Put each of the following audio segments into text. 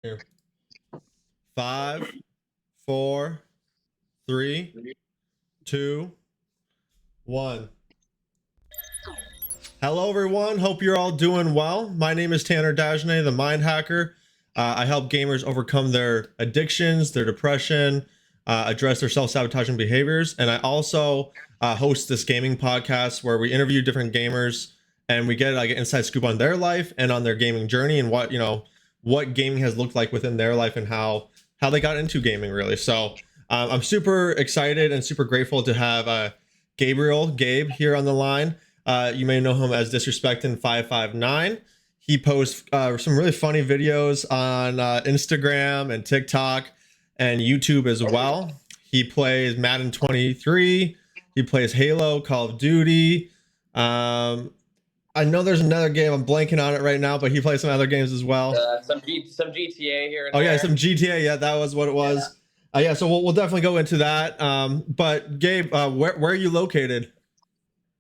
Here. 5, 4, 3, 2, 1. Hello, everyone. Hope you're all doing well. My name is Tanner Dagenet, the Mind Hacker. I help gamers overcome their addictions, their depression, address their self-sabotaging behaviors, and I also host this gaming podcast where we interview different gamers and we get like an inside scoop on their life and on their gaming journey and what gaming has looked like within their life and how they got into gaming, really. So I'm super excited and super grateful to have Gabe here on the line. You may know him as Disrespectin559. He posts some really funny videos on Instagram and TikTok and YouTube as well. He plays Madden 23. He plays Halo, Call of Duty. I know there's another game, I'm blanking on it right now, but he plays some other games as well. Some GTA here and there. Yeah, some GTA. Yeah, that was what it was. Yeah, so we'll definitely go into that. But Gabe, where are you located?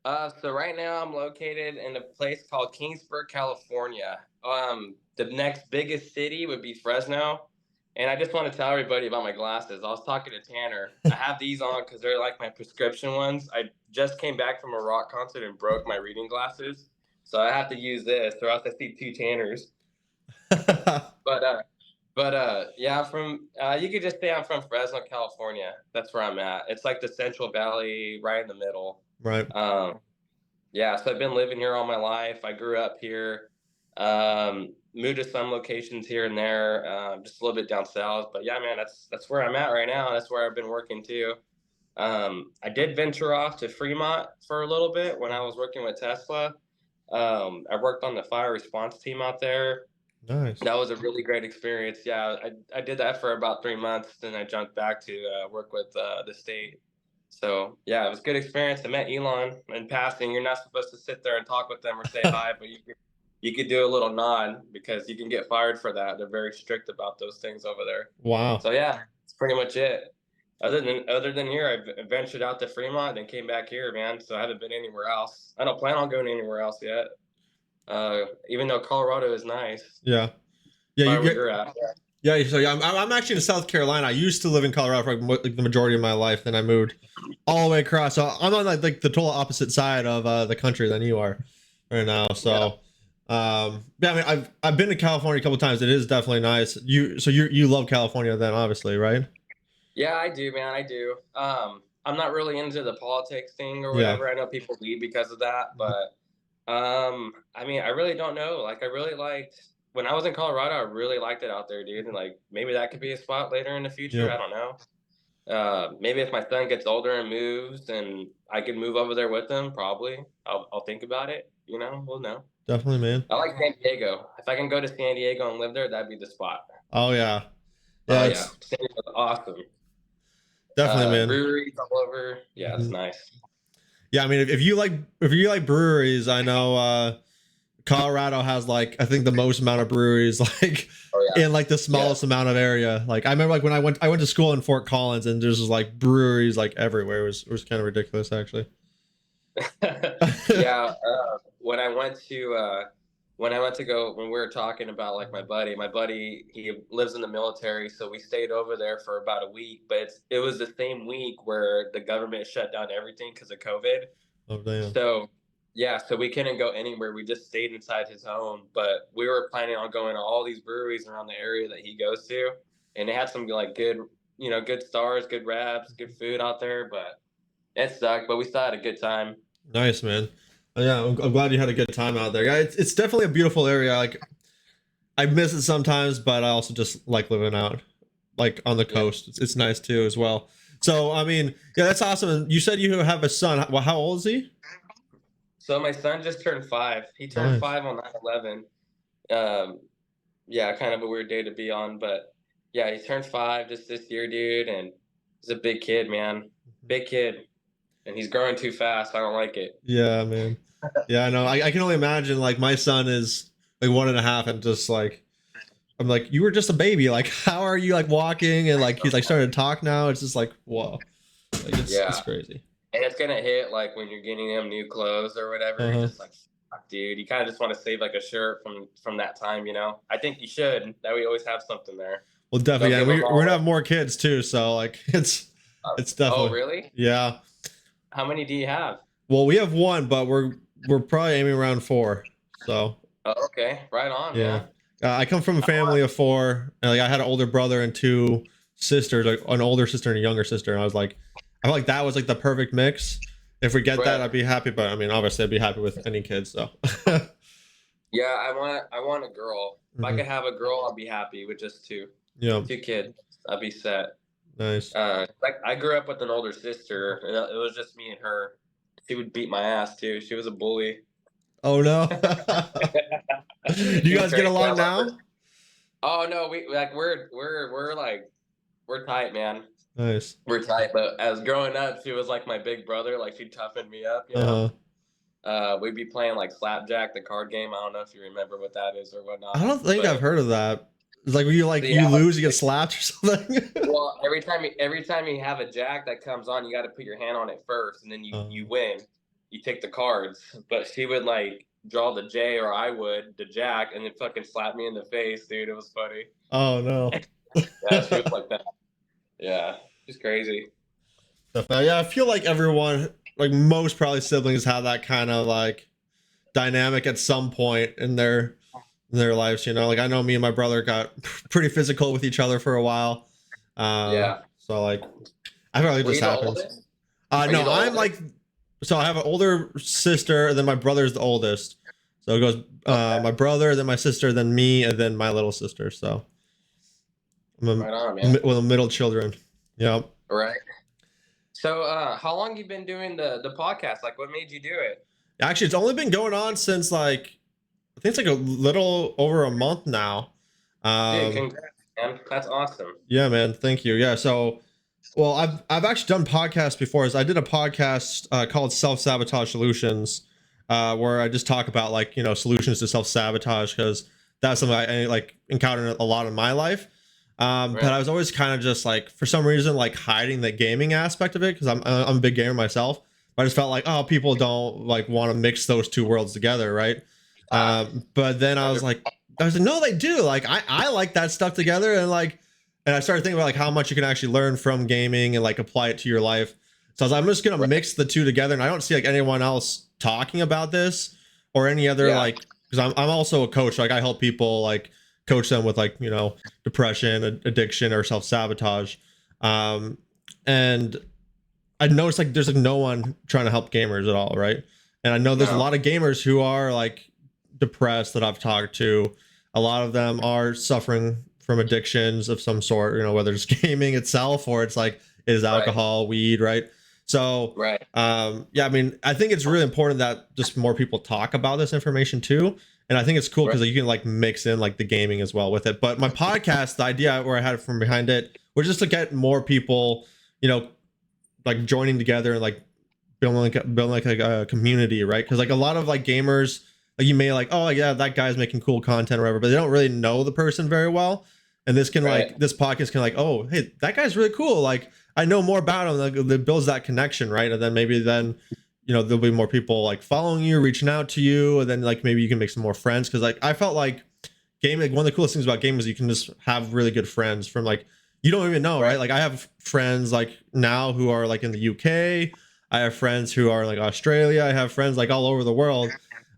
So right now I'm located in a place called Kingsburg, California. The next biggest city would be Fresno. And I just want to tell everybody about my glasses. I was talking to Tanner. I have these on because they're like my prescription ones. I just came back from a rock concert and broke my reading glasses. So I have to use this or else I see two Tanners. Yeah, I'm from, you could just say I'm from Fresno, California. That's where I'm at. It's like the Central Valley right in the middle. Right. Yeah, so I've been living here all my life. I grew up here, moved to some locations here and there, just a little bit down south. But yeah, man, that's where I'm at right now. That's where I've been working too. I did venture off to Fremont for a little bit when I was working with Tesla. I worked on the fire response team out there. Nice. That was a really great experience. Yeah, I did that for about 3 months. Then I jumped back to work with the state. So yeah, it was a good experience. I met Elon in passing. You're not supposed to sit there and talk with them or say hi, but you could do a little nod because you can get fired for that. They're very strict about those things over there. Wow. So yeah, that's pretty much it. Other than here, I ventured out to Fremont and came back here, man. So I haven't been anywhere else. I don't plan on going anywhere else yet. Even though Colorado is nice. Yeah. Yeah, so yeah, I'm actually in South Carolina. I used to live in Colorado for like the majority of my life. Then I moved all the way across. So I'm on like the total opposite side of the country than you are right now. So yeah, I mean, I've been to California a couple times. It is definitely nice. You love California then, obviously, right? Yeah, I do, man. I do. I'm not really into the politics thing or whatever. I know people leave because of that, but I mean, I really don't know. Like, I really liked when I was in Colorado. I really liked it out there, dude. And like, maybe that could be a spot later in the future. Yeah. I don't know. Maybe if my son gets older and moves, and I could move over there with him. Probably, I'll think about it. You know, we'll know. Definitely, man. I like San Diego. If I can go to San Diego and live there, that'd be the spot. Oh yeah. Yeah, yeah. San Diego's awesome. Definitely, man. Breweries all over. Yeah, it's nice. Yeah, I mean, if you like breweries, I know Colorado has like I think the most amount of breweries like in like the smallest amount of area. Like I remember like when I went to school in Fort Collins and there's just like breweries like everywhere. It was kind of ridiculous actually. Yeah, when we were talking about like my buddy, he lives in the military, so we stayed over there for about a week, but it was the same week where the government shut down everything because of COVID. Oh damn. So yeah, so we couldn't go anywhere. We just stayed inside his home, but we were planning on going to all these breweries around the area that he goes to, and they had some like good, good stars, good wraps, good food out there, but it sucked, but we still had a good time. Nice, man. Yeah, I'm glad you had a good time out there. Yeah, it's definitely a beautiful area. Like, I miss it sometimes, but I also just like living out, like on the coast. It's nice too as well. So, I mean, yeah, that's awesome. You said you have a son. Well, how old is he? So my son just turned 5. He turned 5 on 9/11. Yeah, kind of a weird day to be on, but yeah, he turned 5 just this year, dude, and he's a big kid, man. Big kid. And he's growing too fast. I don't like it. Yeah, man. Yeah, I know. I can only imagine. Like my son is like 1.5, and just like I'm like, you were just a baby. Like, how are you like walking? And like he's like starting to talk now. It's just like whoa, like it's crazy. And it's gonna hit like when you're getting him new clothes or whatever. Just like Dude, you kind of just want to save like a shirt from that time, you know. I think you should. That we always have something there. Well, definitely, Don't yeah. give them We're all. gonna have more kids too, so like it's Oh, definitely, really? yeah. How many do you have? Well, we have one, but we're probably aiming around four. So Oh, okay, right on, yeah, man. I come from a I want, family of four, and like I had an older brother and two sisters, like an older sister and a younger sister, and I was like, I feel like that was like the perfect mix. If we get that, right. I'd be happy. But I mean, obviously, I'd be happy with any kids. So Yeah, I want a girl. If I hmm could have a girl, I'd be happy with just yeah, two kids. I'd be set. nice. Like I grew up with an older sister, and it was just me and her. She would beat my ass too. She was a bully. Oh no. Do you She's guys get crazy. I along love her. now? Oh no, we like we're like we're tight, man. Nice. We're tight. But as growing up, she was like my big brother. Like she toughened me up, you Uh know. huh. We'd be playing like Slapjack, the card game. I don't know if you remember what that is or I whatnot. don't think I've But heard of that. It's like when you so you yeah, lose, you get slapped or something. well, every time you have a jack that comes on, you got to put your hand on it first, and then you Um, win. You take the cards, but she would like draw the J, or I would the jack, and then fucking slap me in the face, dude. It was funny. oh no. Yeah, she was like that. Yeah, she's crazy. Definitely. Yeah, I feel like everyone, like most probably siblings, have that kind of like dynamic at some point in their lives. You know, like I know me and my brother got pretty physical with each other for a while. Yeah. So like I feel like it Were just you the happens. oldest? Are you No, the I'm oldest? like, so I have an older sister, and then my brother's the oldest. So it goes Okay. my brother, then my sister, then me, and then my little sister. So I'm Right on, man. one of the middle children. Yeah. Right. So, how long you been doing the podcast? Like, what made you do it? Actually, it's only been going on since like I think it's like a little over a month now. Dude, Um, congrats, man. That's awesome. yeah, man. Thank you. Yeah. So, well, I've actually done podcasts before. I did a podcast called Self Sabotage Solutions, where I just talk about like solutions to self sabotage because that's something I like encountered a lot in my life. But Right. I was always kind of just like for some reason like hiding the gaming aspect of it because I'm a big gamer myself. But I just felt like oh people don't like want to mix those two worlds together, right? Ah, But then I was like, no, they do. Like, I like that stuff together, and like, and I started thinking about like how much you can actually learn from gaming and like apply it to your life. So I was like, I'm just gonna right. mix the two together, and I don't see like anyone else talking about this or any other Yeah. like because I'm also a coach. Like, I help people like coach them with like depression, addiction, or self sabotage. Um, and I noticed like there's like no one trying to help gamers at all, right? And I know there's a No. lot of gamers who are like depressed that I've talked to. A lot of them are suffering from addictions of some sort, whether it's gaming itself or it's like it is Right. alcohol, weed, right? So, Right. yeah, I mean, I think it's really important that just more people talk about this information too. And I think it's cool Right. because you can like mix in like the gaming as well with it. But my podcast, the idea where I had it from behind it was just to get more people, you know, like joining together and like building like a community, right? Because like a lot of like gamers, like you may like, oh yeah, that guy's making cool content or whatever, but they don't really know the person very well. And this can Right. like this podcast can like, oh hey, that guy's really cool. Like I know more about him. Like it builds that connection, right? And then maybe then there'll be more people like following you, reaching out to you, and then like maybe you can make some more friends. Because like I felt like gaming, like one of the coolest things about gaming is you can just have really good friends from like you don't even know, Right. right? Like I have friends like now who are like in the UK. I have friends who are like Australia. I have friends like all over the world,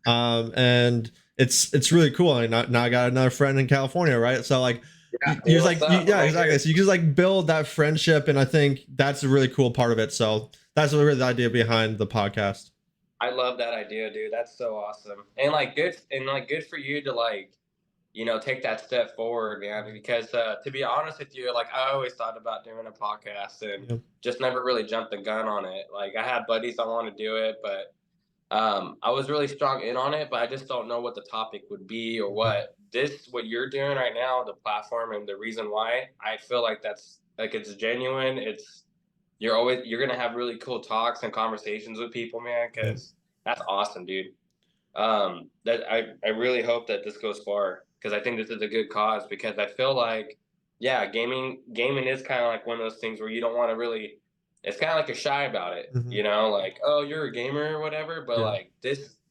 and it's really cool. I now I got another friend in California, right? So like Yeah. you Hey, just what's like up? I'm yeah, right exactly. here. So you just like build that friendship, and I think that's a really cool part of it. So that's really the idea behind the podcast. I love that idea, dude. That's so awesome. And good for you to like, take that step forward, man. Because to be honest with you, like I always thought about doing a podcast and Yeah. just never really jumped the gun on it. Like I had buddies that want to do it, but I was really strong in on it, but I just don't know what the topic would be or Mhm. what you're doing right now, the platform and the reason why. I feel like that's like it's genuine. You're gonna have really cool talks and conversations with people, man. Yeah. Because that's awesome, dude. That I really hope that this goes far because I think this is a good cause because I feel like yeah, gaming is kind of like one of those things where you don't want to really. It's kind of like you're shy about it, Mhm. like oh you're a gamer or whatever. But Yeah. like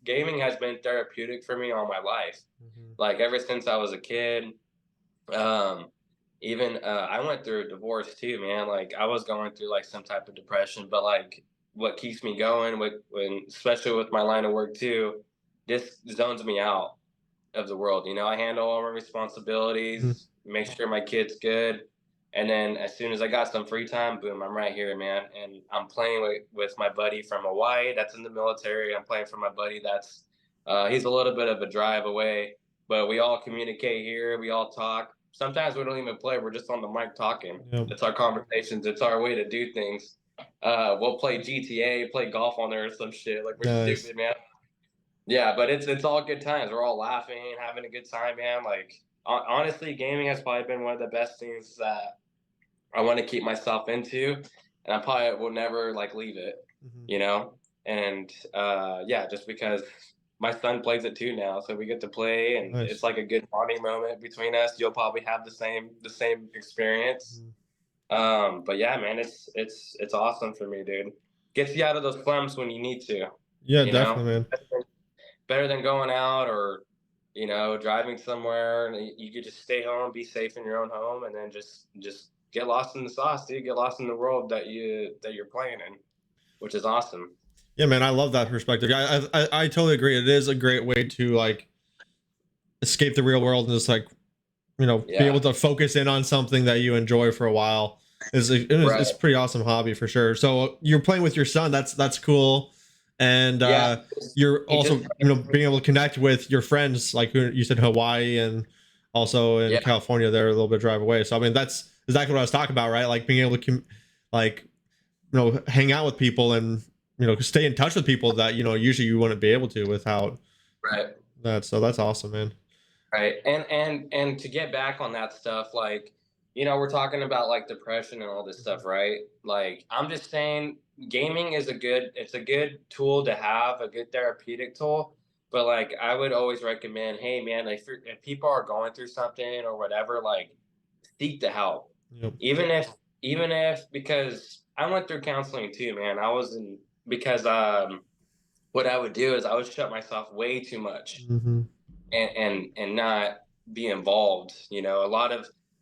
gaming has been therapeutic for me all my life. Mhm. Like ever since I was a kid. Um, even I went through a divorce too, man. Like I was going through like some type of depression, but like what keeps me going with when, especially with my line of work too, this zones me out of the world. You know, I handle all my Mhm. responsibilities, make sure my kid's good, and then as soon as I got some free time, boom, I'm right here, man. And I'm playing with my buddy from Hawaii that's in the military. I'm playing for my buddy that's he's a little bit of a drive away, but we all communicate here. We all talk. Sometimes we don't even play. We're just on the mic talking. Yep. It's our conversations. It's our way to do things. We'll play GTA, play golf on there or some shit. Like we're Nice. stupid, man. Yeah, but it's all good times. We're all laughing, having a good time, man. Like honestly, gaming has probably been one of the best things that I want to keep myself into, and I probably will never like leave it, Mhm. you know. And yeah, just because my son plays it too now, so we get to play, and it's Nice. like a good bonding moment between us. You'll probably have the same experience. Mhm. But yeah, man, it's awesome for me, dude. Gets you out of those slumps when you need to, Yeah, you know. definitely, man. Better than going out or driving somewhere, and you could just stay home, be safe in your own home, and then just get lost in the sauce, dude. Get lost in the world that you're playing in, which is awesome. Yeah, man, I love that perspective. Yeah, I totally agree. It is a great way to like escape the real world and just like be able Yeah, to focus in on something that you enjoy for a while. right. It's a pretty awesome hobby for sure. So you're playing with your son. That's cool, and Yeah, you're he also just turned. being able to connect with your friends, like who you said Hawaii and also in Yeah, California. They're a little bit drive away. So I mean that's exactly what I was talking about, right? Like being able to like hang out with people and stay in touch with people that usually you wouldn't be able to without right. that. So that's awesome, man. Right. And to get back on that stuff, like, we're talking about like depression and all this Mhm. stuff, right? Like, I'm just saying gaming is it's a good tool to have, a good therapeutic tool. But like I would always recommend, hey man, if people are going through something or whatever, like seek the help. Yep. Even if because I went through counseling too, man. I was in because what I would do is I would shut myself way too much Hmm. and not be involved.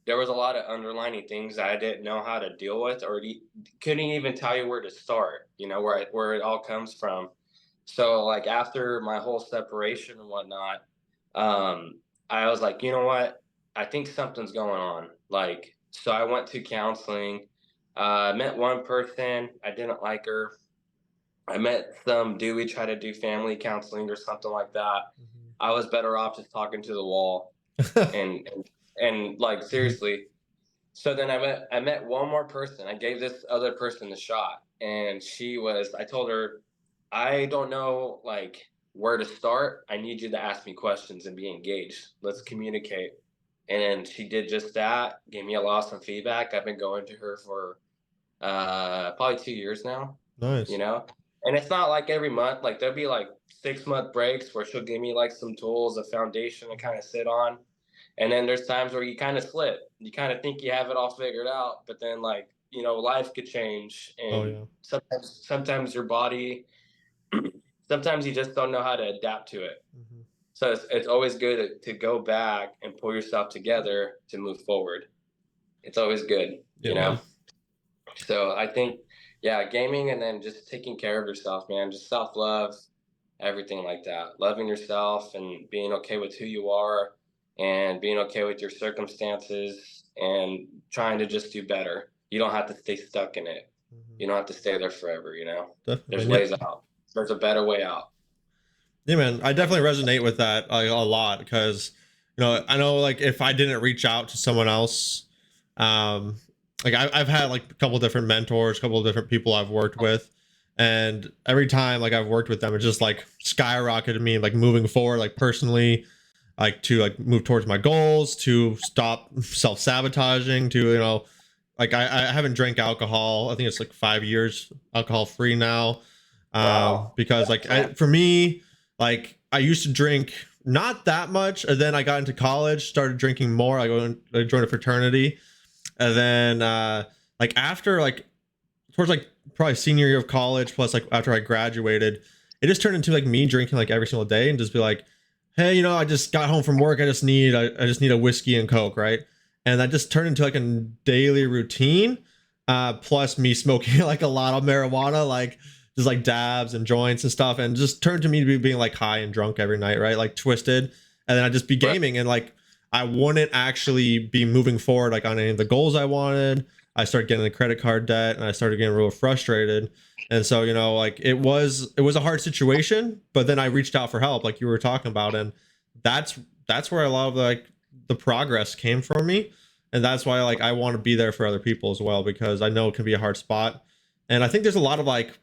There was a lot of underlining things that I didn't know how to deal with, or couldn't even tell you where to start. Where it all comes from. So like after my whole separation and whatnot, um, I was like, you know what? I think something's going on. Like, so I went to counseling. I met one person. I didn't like her. I met some dude. We tried to do family counseling or something like that. Hmm. I was better off just talking to the wall and like Hmm. seriously. So then I met one more person. I gave this other person a shot, and I told her, I don't know like where to start. I need you to ask me questions and be engaged. Let's communicate. And she did just that. Gave me a lot of feedback. I've been going to her for probably 2 years now. You Nice. know, and it's not like every month. Like there'll be like 6 month breaks where she'll give me like some tools, a foundation to kind of sit on, and then there's times where you kind of slip. You kind of think you have it all figured out, but then like life could change, Oh and yeah. sometimes your body, sometimes you just don't know how to adapt to it. Hmm. So it's always good to go back and pull yourself together to move forward. It's always good, Yeah, man. So I think, yeah, gaming and then just taking care of yourself, man. Just self love, everything like that. Loving yourself and being okay with who you are and being okay with your circumstances and trying to just do better. You don't have to stay stuck in it. Hmm. You don't have to stay there forever. Definitely, There's man. ways Yeah. out. There's a better way out. Yeah, man. I definitely resonate with that like, a lot because I know like if I didn't reach out to someone else, um, like I've had like a couple different mentors, a couple of different people I've worked with, and every time like I've worked with them, it just like skyrocketed me like moving forward, like personally, like to like move towards my goals, to stop self sabotaging, to like I haven't drank alcohol. I think it's like 5 years alcohol free now, Wow. because like Man. for me, like I used to drink not that much, and then I got into college, started drinking more. I joined a fraternity, and then like after like towards like probably senior year of college, plus like after I graduated, it just turned into like me drinking like every single day and just be like, hey, you know, I just got home from work. I just need a whiskey and Coke, right? And that just turned into like a daily routine. Plus me smoking like a lot of marijuana, like just like dabs and joints and stuff, and just turned to me to be being like high and drunk every night, right? Like twisted. And then I'd just be gaming and like I wouldn't actually be moving forward like on any of the goals I wanted. I started getting the credit card debt and I started getting real frustrated. And so, you know, like it was a hard situation, but then I reached out for help, like you were talking about, and that's that's where a lot of like the progress came from me, and that's why like I want to be there for other people as well, because I know it can be a hard spot, and I think there's a lot of like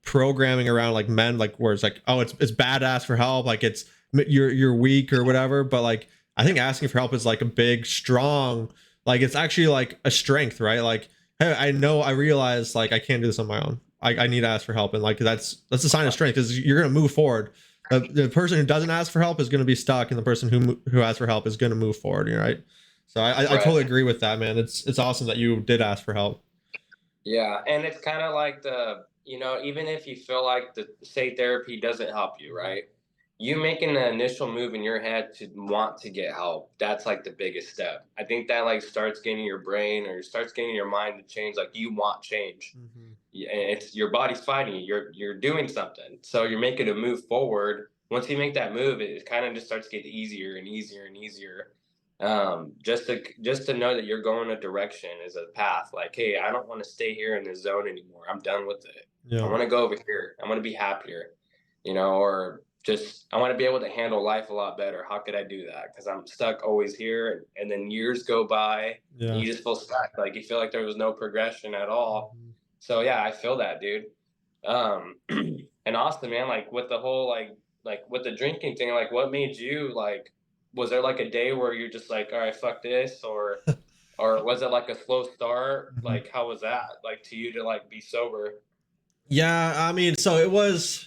programming around like men, like where it's like, oh, it's badass for help, like it's you're weak or whatever, but like I think asking for help is like a big strong, like it's actually like a strength, right? Like, hey, I realize like I can't do this on my own. I need to ask for help, and like that's a sign of strength, because you're gonna move forward. The person who doesn't ask for help is gonna be stuck, and the person who asks for help is gonna move forward. Right? So I totally agree with that, man. It's awesome that you did ask for help. Yeah, and it's kind of like even if you feel like the say therapy doesn't help you, right? You making the initial move in your head to want to get help, that's like the biggest step. I think that like starts getting your brain or starts getting your mind to change. Like you want change, Mm-hmm. and it's your body's fighting you. You're doing something, so you're making a move forward. Once you make that move, it kind of just starts to get easier and easier and easier. Just to know that you're going a direction is a path. Like, hey, I don't want to stay here in this zone anymore. I'm done with it. I Yeah. want to go over here. I want to be happier, or just I want to be able to handle life a lot better. How could I do that? Because I'm stuck always here, and then years go by, and Yeah. you just feel stuck. Like you feel like there was no progression at all. Mm-hmm. So yeah, I feel that, dude. Um, and Austin, man, like with the whole like with the drinking thing, like what made you like? Was there like a day where you're just like, all right, fuck this, or was it like a slow start? Mm-hmm. Like how was that like to you to like be sober? Yeah, I mean, so it was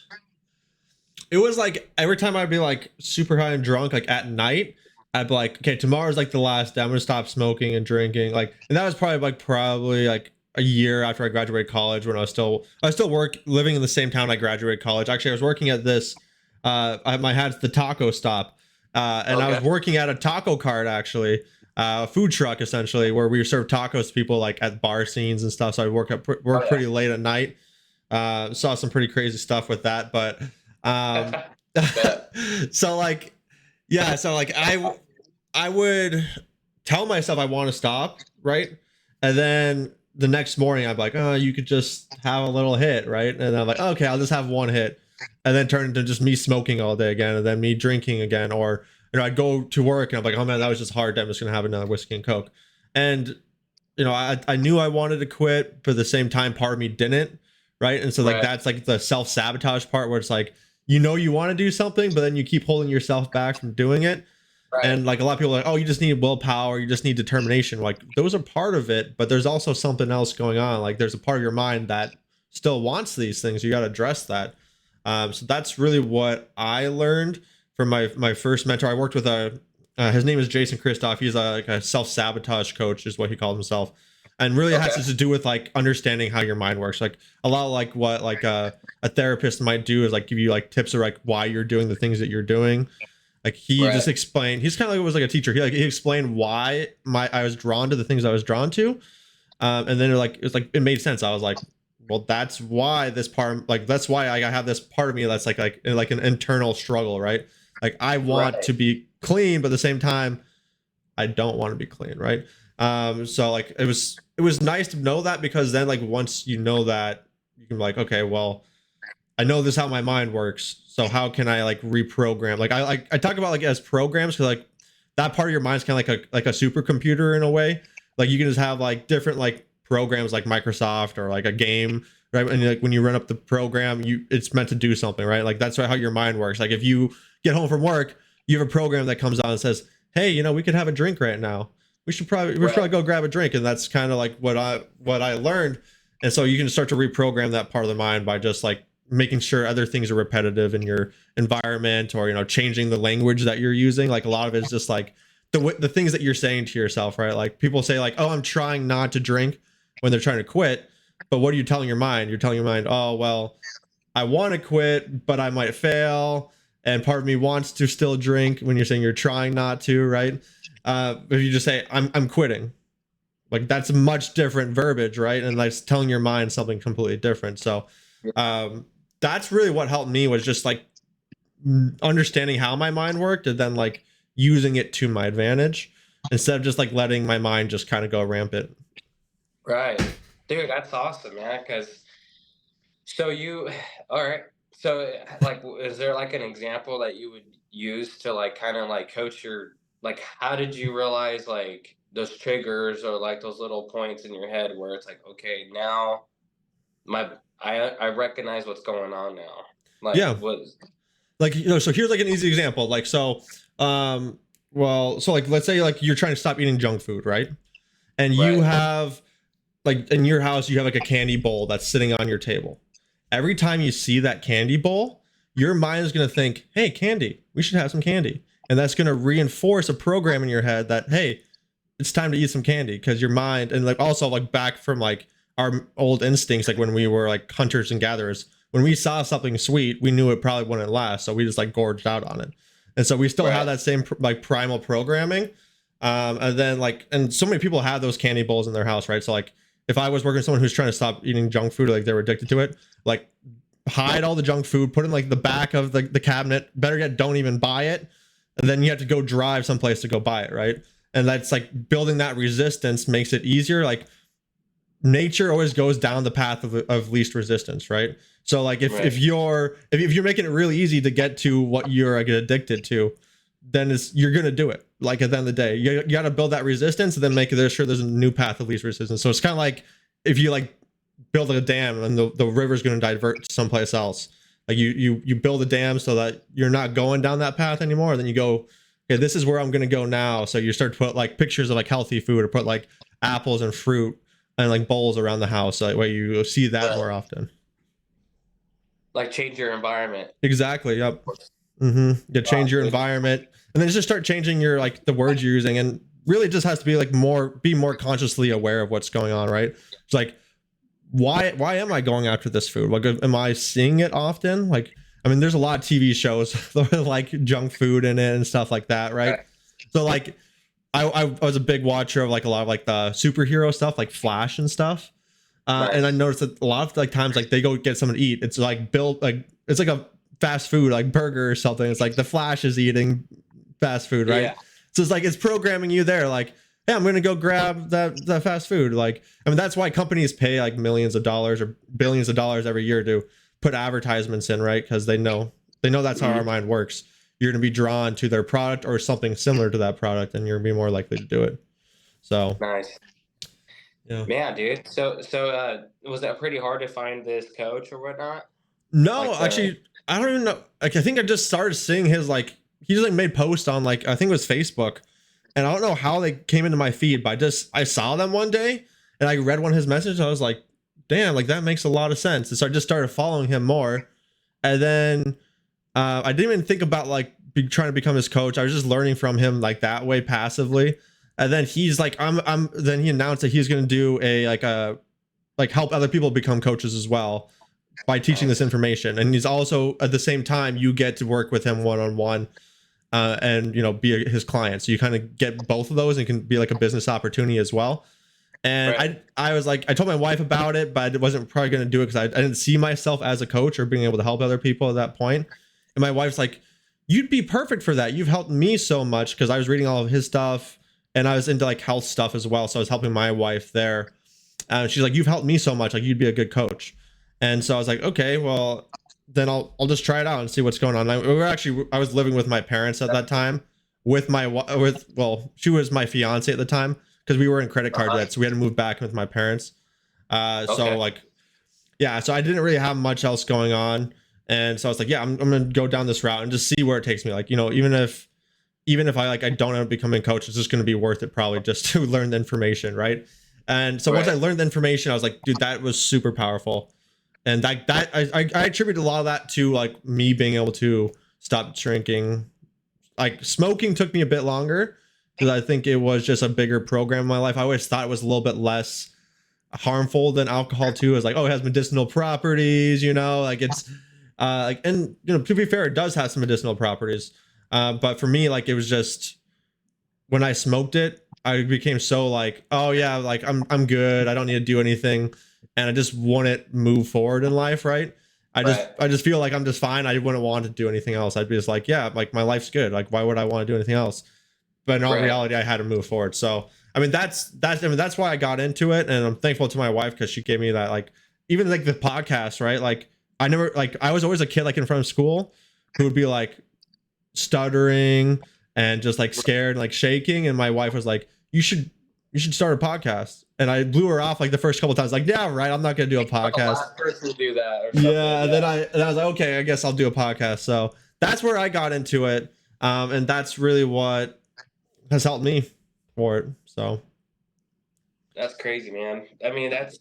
like every time I'd be like super high and drunk, like at night, I'd be like, okay, tomorrow's like the last day. I'm gonna stop smoking and drinking. Like, and that was probably like a year after I graduated college, when I was still living in the same town I graduated college. Actually, I was working at this. I had the taco stop, and I was Okay. working at a taco cart, actually, a food truck essentially, where we serve tacos to people like at bar scenes and stuff. So I Oh work pretty late at night. Saw some pretty crazy stuff with that, but um, yeah. Bet. so like, yeah, so like I would tell myself I want to stop, right? And then the next morning I'm like, oh, you could just have a little hit, right? And then I'm like, okay, I'll just have one hit, and then turn into just me smoking all day again, and then me drinking again, or I'd go to work and I'm like, oh man, that was just hard. I'm just gonna have another whiskey and Coke, and I knew I wanted to quit, but at the same time, part of me didn't, right? And so like Right. that's like the self sabotage part, where it's like, you want to do something, but then you keep holding yourself back from doing it. Right. And like a lot of people are like, oh, you just need willpower, you just need determination. Like those are part of it, but there's also something else going on. Like there's a part of your mind that still wants these things. You got to address that. So that's really what I learned from my first mentor. I worked with his name is Jason Christoff. He's like a self sabotage coach, is what he called himself, and really it has Okay. to do with like understanding how your mind works. Like a lot of like what like a therapist might do is like give you like tips of like why you're doing the things that you're doing. Like he Right. just explained, he's kind of like was like a teacher. He explained why I was drawn to the things I was drawn to, and then it made sense. I was like, well, that's why this part, like that's why I have this part of me that's like an internal struggle, right? Like I want Right. to be clean, but at the same time, I don't want to be clean, right? So like it was nice to know that, because then like once you know that, you can be like, okay, well, I know this is how my mind works. So how can I like reprogram? Like I talk about like as programs, because like that part of your mind is kind of like a supercomputer in a way. Like you can just have like different like programs like Microsoft or like a game, right? And like when you run up the program, it's meant to do something, right? Like that's how your mind works. Like if you get home from work, you have a program that comes on and says, hey, we could have a drink right now. We should probably Right. go grab a drink. And that's kind of like what I learned. And so you can start to reprogram that part of the mind by just like making sure other things are repetitive in your environment, or changing the language that you're using. Like a lot of it is just like the things that you're saying to yourself, right? Like people say like, oh, I'm trying not to drink when they're trying to quit, but what are you telling your mind? You're telling your mind, oh well, I want to quit, but I might fail. And part of me wants to still drink when you're saying you're trying not to, right? If you just say, I'm quitting, like that's a much different verbiage, right? And like telling your mind something completely different. So that's really what helped me, was just like understanding how my mind worked and then like using it to my advantage instead of just like letting my mind just kind of go rampant. Right. Dude, that's awesome, man. Because so you, all right. So, like, is there like an example that you would use to like kind of like coach your, like, how did you realize like those triggers or like those little points in your head where it's like, okay, now I recognize what's going on now. Like, Yeah. what? Like, so here's like an easy example. Like, so like, let's say like you're trying to stop eating junk food, right? And you Right. have like in your house, you have like a candy bowl that's sitting on your table. Every time you see that candy bowl, your mind is going to think, hey, candy, we should have some candy. And that's going to reinforce a program in your head that, hey, it's time to eat some candy, because your mind, and like also like back from like our old instincts, like when we were like hunters and gatherers, when we saw something sweet, we knew it probably wouldn't last. So we just like gorged out on it. And so we still have that same like primal programming. And then like, and so many people have those candy bowls in their house, right? So like, if I was working with someone who's trying to stop eating junk food, like they were addicted to it, like hide all the junk food, put it in like the back of the cabinet. Better yet, don't even buy it. And then you have to go drive someplace to go buy it, right? And that's like building that resistance makes it easier. Like nature always goes down the path of least resistance, right? So like if you're making it really easy to get to what you're like addicted to, then you're gonna do it. Like at the end of the day, you got to build that resistance and then make sure there's a new path of least resistance. So it's kind of like if you like build a dam and the river's going to divert someplace else. Like you build a dam so that you're not going down that path anymore. Then you go, okay, this is where I'm going to go now. So you start to put like pictures of like healthy food, or put like apples and fruit and like bowls around the house, so that way you see that more often. Like change your environment. Exactly. Yep. You change your environment, and then just start changing your like the words you're using, and really just has to be like be more consciously aware of what's going on, right? It's like, why am I going after this food? Like, am I seeing it often? Like, I mean, there's a lot of TV shows that are like junk food in it and stuff like that, right? So like I was a big watcher of like a lot of like the superhero stuff, like Flash and stuff. And I noticed that a lot of like times like they go get something to eat, it's like built like it's like a fast food like burger or something. It's like the Flash is eating fast food, right? So it's like it's programming you there, like, hey, I'm gonna go grab that fast food. Like, I mean, that's why companies pay like millions of dollars or billions of dollars every year to put advertisements in, right? Because they know that's how our mind works. You're gonna be drawn to their product or something similar to that product, and you're gonna be more likely to do it. So nice. Yeah. Man, dude. So was that pretty hard to find this coach or whatnot? No, Like actually, I don't even know. Like, I think I just started seeing his like he just like made posts on like I think it was Facebook, and I don't know how they came into my feed, but I saw them one day and I read one of his messages. And I was like, damn, like that makes a lot of sense. And so I just started following him more, and then I didn't even think about like trying to become his coach. I was just learning from him like that way passively. And then he's like, then he announced that he's going to do like help other people become coaches as well by teaching this information. And he's also at the same time, you get to work with him one-on-one and, be his client. So you kind of get both of those and can be like a business opportunity as well. And I was like, I told my wife about it, but I wasn't probably going to do it because I didn't see myself as a coach or being able to help other people at that point. And my wife's like, you'd be perfect for that. You've helped me so much, because I was reading all of his stuff. And I was into like health stuff as well. So I was helping my wife there. She's like, you've helped me so much. Like, you'd be a good coach. And so I was like, okay, well, then I'll just try it out and see what's going on. I was living with my parents at that time she was my fiance at the time, because we were in credit card debt. So we had to move back with my parents. So like, yeah, so I didn't really have much else going on. And so I was like, yeah, I'm going to go down this route and just see where it takes me. Like, even if I don't end up becoming a coach, it's just going to be worth it probably just to learn the information. Right. And so once I learned the information, I was like, dude, that was super powerful. And I attribute a lot of that to like me being able to stop drinking. Like smoking took me a bit longer because I think it was just a bigger program in my life. I always thought it was a little bit less harmful than alcohol too. It's like, oh, it has medicinal properties, like Like, and to be fair, it does have some medicinal properties. But for me, like, it was just when I smoked it, I became so like, oh yeah, like I'm good. I don't need to do anything, and I just wouldn't move forward in life, right? Right. I just feel like I'm just fine. I wouldn't want to do anything else. I'd be just like, yeah, like my life's good. Like, why would I want to do anything else? But in all Right. reality, I had to move forward. So I mean, that's why I got into it, and I'm thankful to my wife because she gave me that, like, even like the podcast, right? Like I never, like, I was always a kid like in front of school who would be like stuttering and just like scared and like shaking, and my wife was like, you should start a podcast, and I blew her off like the first couple of times, like, yeah, right, I'm not gonna do a The podcast. last person to do that or something. Yeah, and then Yeah. I was like, okay, I guess I'll do a podcast. So that's where I got into it, and that's really what has helped me for it. So That's crazy, man. I mean, that's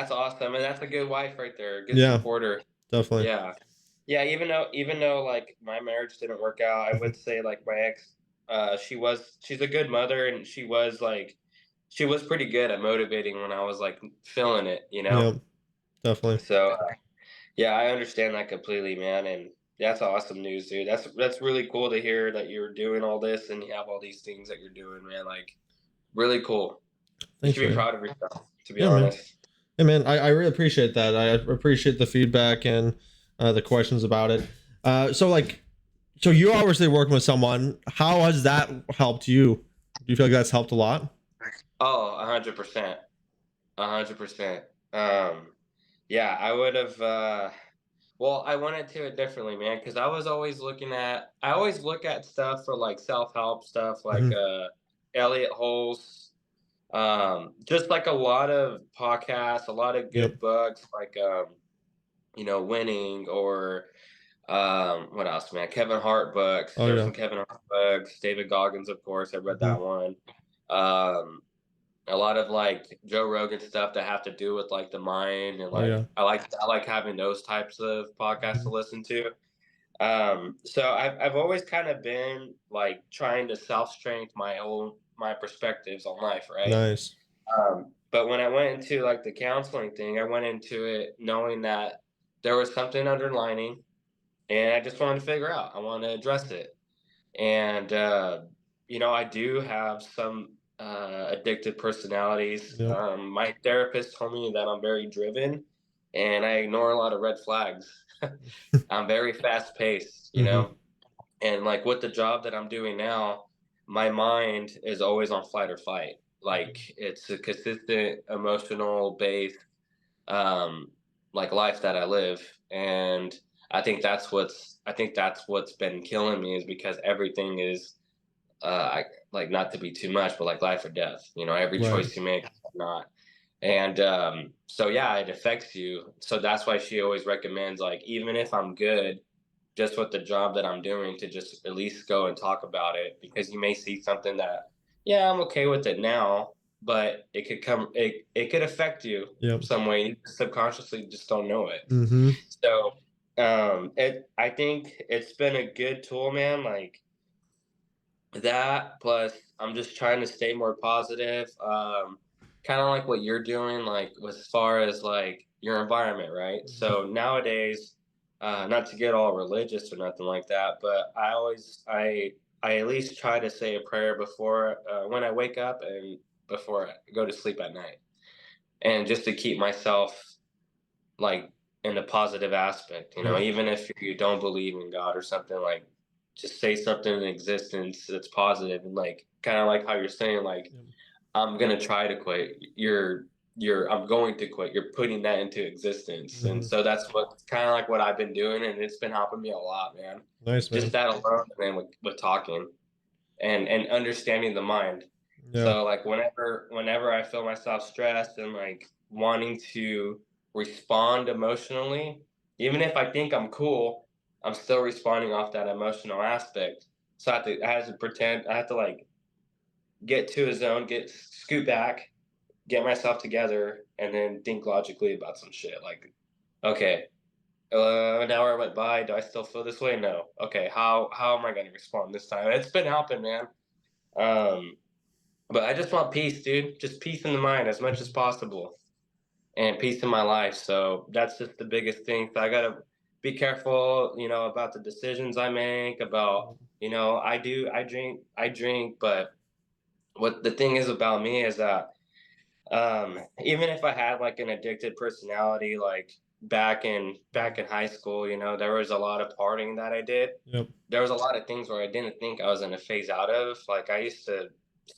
awesome, and that's a good wife right there, a good yeah, supporter. definitely. Yeah. Yeah, even though like my marriage didn't work out, I Mhm. would say like my ex, she's a good mother, and she was pretty good at motivating when I was like feeling it, you know. Yeah, definitely. So yeah, I understand that completely, man, and that's awesome news, dude. That's really cool to hear that you're doing all this and you have all these things that you're doing, man. Like really cool. You Thanks, should be man. proud of yourself, to be Yeah, man. honest. Yeah, man. I really appreciate that. I appreciate the feedback and the questions about it. So like, so you obviously working with someone. How has that helped you? Do you feel like that's helped a lot? Oh, 100%. 100%. Yeah, I would have. Well, I went into it differently, man, because I always look at stuff for like self help stuff, like Hmm. Elliot Holmes, just like a lot of podcasts, a lot of Yep. good books, like Winning or what else, man? Kevin Hart books. Oh There's yeah. some Kevin Hart books. David Goggins, of course, I read Hmm. that one. Um, a lot of like Joe Rogan stuff that have to do with like the mind and Oh like yeah. I like having those types of podcasts to Mhm. listen to. So I've always kind of been like trying to self strength my perspectives on life, right? Nice. But when I went into like the counseling thing, I went into it knowing that there was something underlining, and I just wanted to figure out. I wanted to address it, and I do have some addictive personalities. Yep. My therapist told me that I'm very driven, and I ignore a lot of red flags. I'm very fast paced, Hmm. and like with the job that I'm doing now, my mind is always on flight or fight. Like it's a consistent emotional based um, like life that I live, and I think that's what's been killing me is because everything is I like not to be too much, but like life or death. Every Right. choice you make, not. And so yeah, it affects you. So that's why she always recommends like even if I'm good, just with the job that I'm doing, to just at least go and talk about it because you may see something that yeah I'm okay with it now, but it could affect you Yep. some way. You subconsciously just don't know it. Hmm. So I think it's been a good tool, man. Like that plus I'm just trying to stay more positive. Kind of like what you're doing, like as far as like your environment, right? Hmm. So nowadays, not to get all religious or nothing like that, but I at least try to say a prayer before when I wake up and before I go to sleep at night, and just to keep myself like in the positive aspect, Yep. even if you don't believe in God or something, like just say something in existence that's positive and like kind of like how you're saying, like, Yep. I'm gonna try to quit. I'm going to quit. You're putting that into existence. And Hmm. so that's what kind of like what I've been doing, and it's been helping me a lot, man. Nice, Just man. that alone, and then with talking and understanding the mind. Yeah. So like whenever I feel myself stressed and like wanting to respond emotionally, even if I think I'm cool, I'm still responding off that emotional aspect. So I have to like get to a zone, get scoot back, get myself together, and then think logically about some shit. Like, okay, an hour went by. Do I still feel this way? No. Okay, how am I going to respond this time? It's been helping, man. Um, but I just want peace, dude. Just peace in the mind as much as Mhm. possible, and peace in my life. So that's just the biggest thing. So I gotta. be careful, about the decisions I make, about, I drink, but what the thing is about me is that even if I had like an addicted personality, like back in high school, there was a lot of partying that I did. Yep. There was a lot of things where I didn't think I was gonna phase out of. Like I used to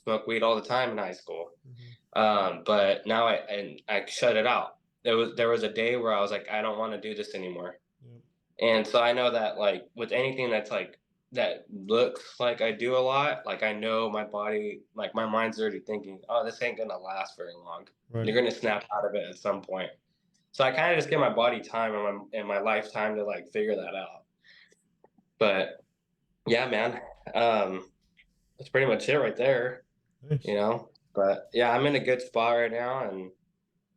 smoke weed all the time in high school. Mhm. But now I shut it out. There was a day where I was like, I don't want to do this anymore. Yep. And so I know that like with anything that's like that looks like I do a lot, like I know my body, like my mind's already thinking, oh, this ain't gonna last very long. Right. You're gonna snap out of it at some point. So I kind of just give my body time and my lifetime to like figure that out. But yeah, man, that's pretty much it right there, Nice. But yeah, I'm in a good spot right now,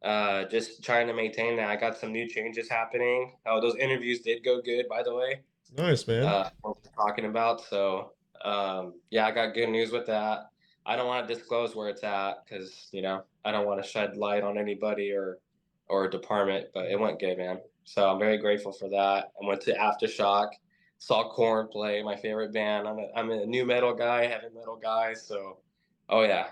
and just trying to maintain that. I got some new changes happening. Oh, those interviews did go good, by the way. Nice, man. What we're talking about. So, yeah, I got good news with that. I don't want to disclose where it's at because I don't want to shed light on anybody or a department. But it went good, man. So I'm very grateful for that. I went to Aftershock, saw Korn play, my favorite band. I'm a new metal guy, heavy metal guy. So, oh yeah,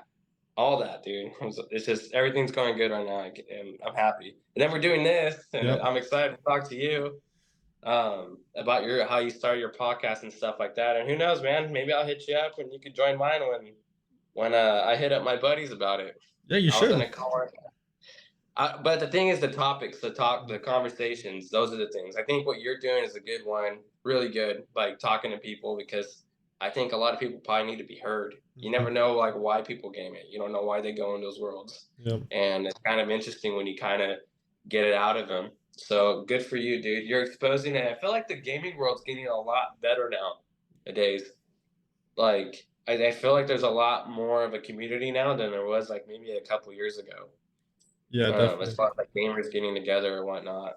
all that, dude. It's just everything's going good right now, and I'm happy. And then we're doing this, and Yep. I'm excited to talk to you about your how you started your podcast and stuff like that. And who knows, man? Maybe I'll hit you up and you could join mine when I hit up my buddies about it. Yeah, you I was should. gonna call it. But the thing is, the topics, the conversations, those are the things. I think what you're doing is a good one, really good, like talking to people because I think a lot of people probably need to be heard. You Mhm. never know like why people game it. You don't know why they go in those worlds, Yep. and it's kind of interesting when you kind of get it out of them. So good for you, dude. You're exposing it. I feel like the gaming world's getting a lot better nowadays. Like I feel like there's a lot more of a community now than there was like maybe a couple years ago. Yeah, As definitely. far as like gamers getting together and whatnot.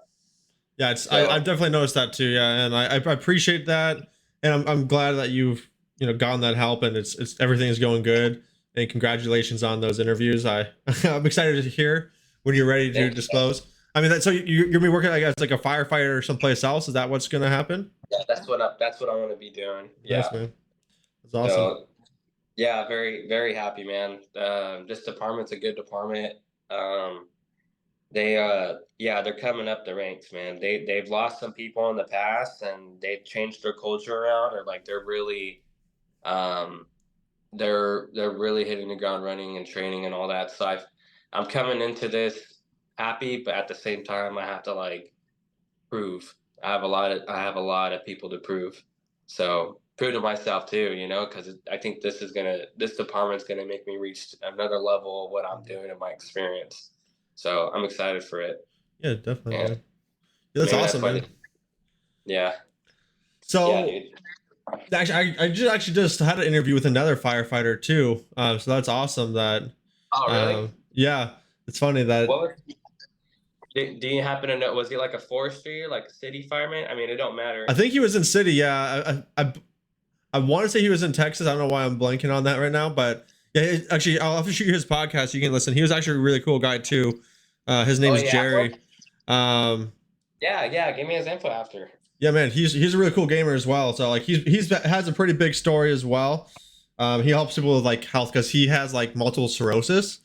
Yeah, I've So definitely noticed that too. Yeah, and I appreciate that, and I'm glad that you've gotten that help, and it's everything is going good. And congratulations on those interviews. I'm excited to hear when you're ready to thank you. disclose. I mean, so you're gonna be working like as like a firefighter or someplace else. Is that what's gonna happen? Yeah, that's what I want to be doing. Nice, Yeah. man. That's awesome. So yeah, very very happy, man. This department's a good department. Um, yeah, they're coming up the ranks, man. They've lost some people in the past, and they've changed their culture around, or like um they're really hitting the ground running and training and all that. So I'm coming into this happy, but at the same time, I have to like prove. I have a lot of people to prove. So prove to myself too, because I think this department's gonna make me reach another level of what I'm doing in my experience. So I'm excited for it, Yeah, definitely, and man. Yeah, that's maybe that's awesome, why. man. Yeah, yeah, So dude. actually, I just had an interview with another firefighter too. So that's awesome. That Oh, really? yeah, it's funny that What was, do you happen to know? Was he like a forestry, like a city fireman? I mean, it don't I matter. think he was in city. Yeah, I want to say he was in Texas. I don't know why I'm blanking on that right now, but yeah, actually, I'll have to shoot you his podcast. You can listen. He was actually a really cool guy too. His name Oh, is yeah. Jerry. Um, Yeah, yeah. Give me his info after. yeah, man, he's a really cool gamer as well. So like he's has a pretty big story as well. He helps people with like health because he has like multiple sclerosis,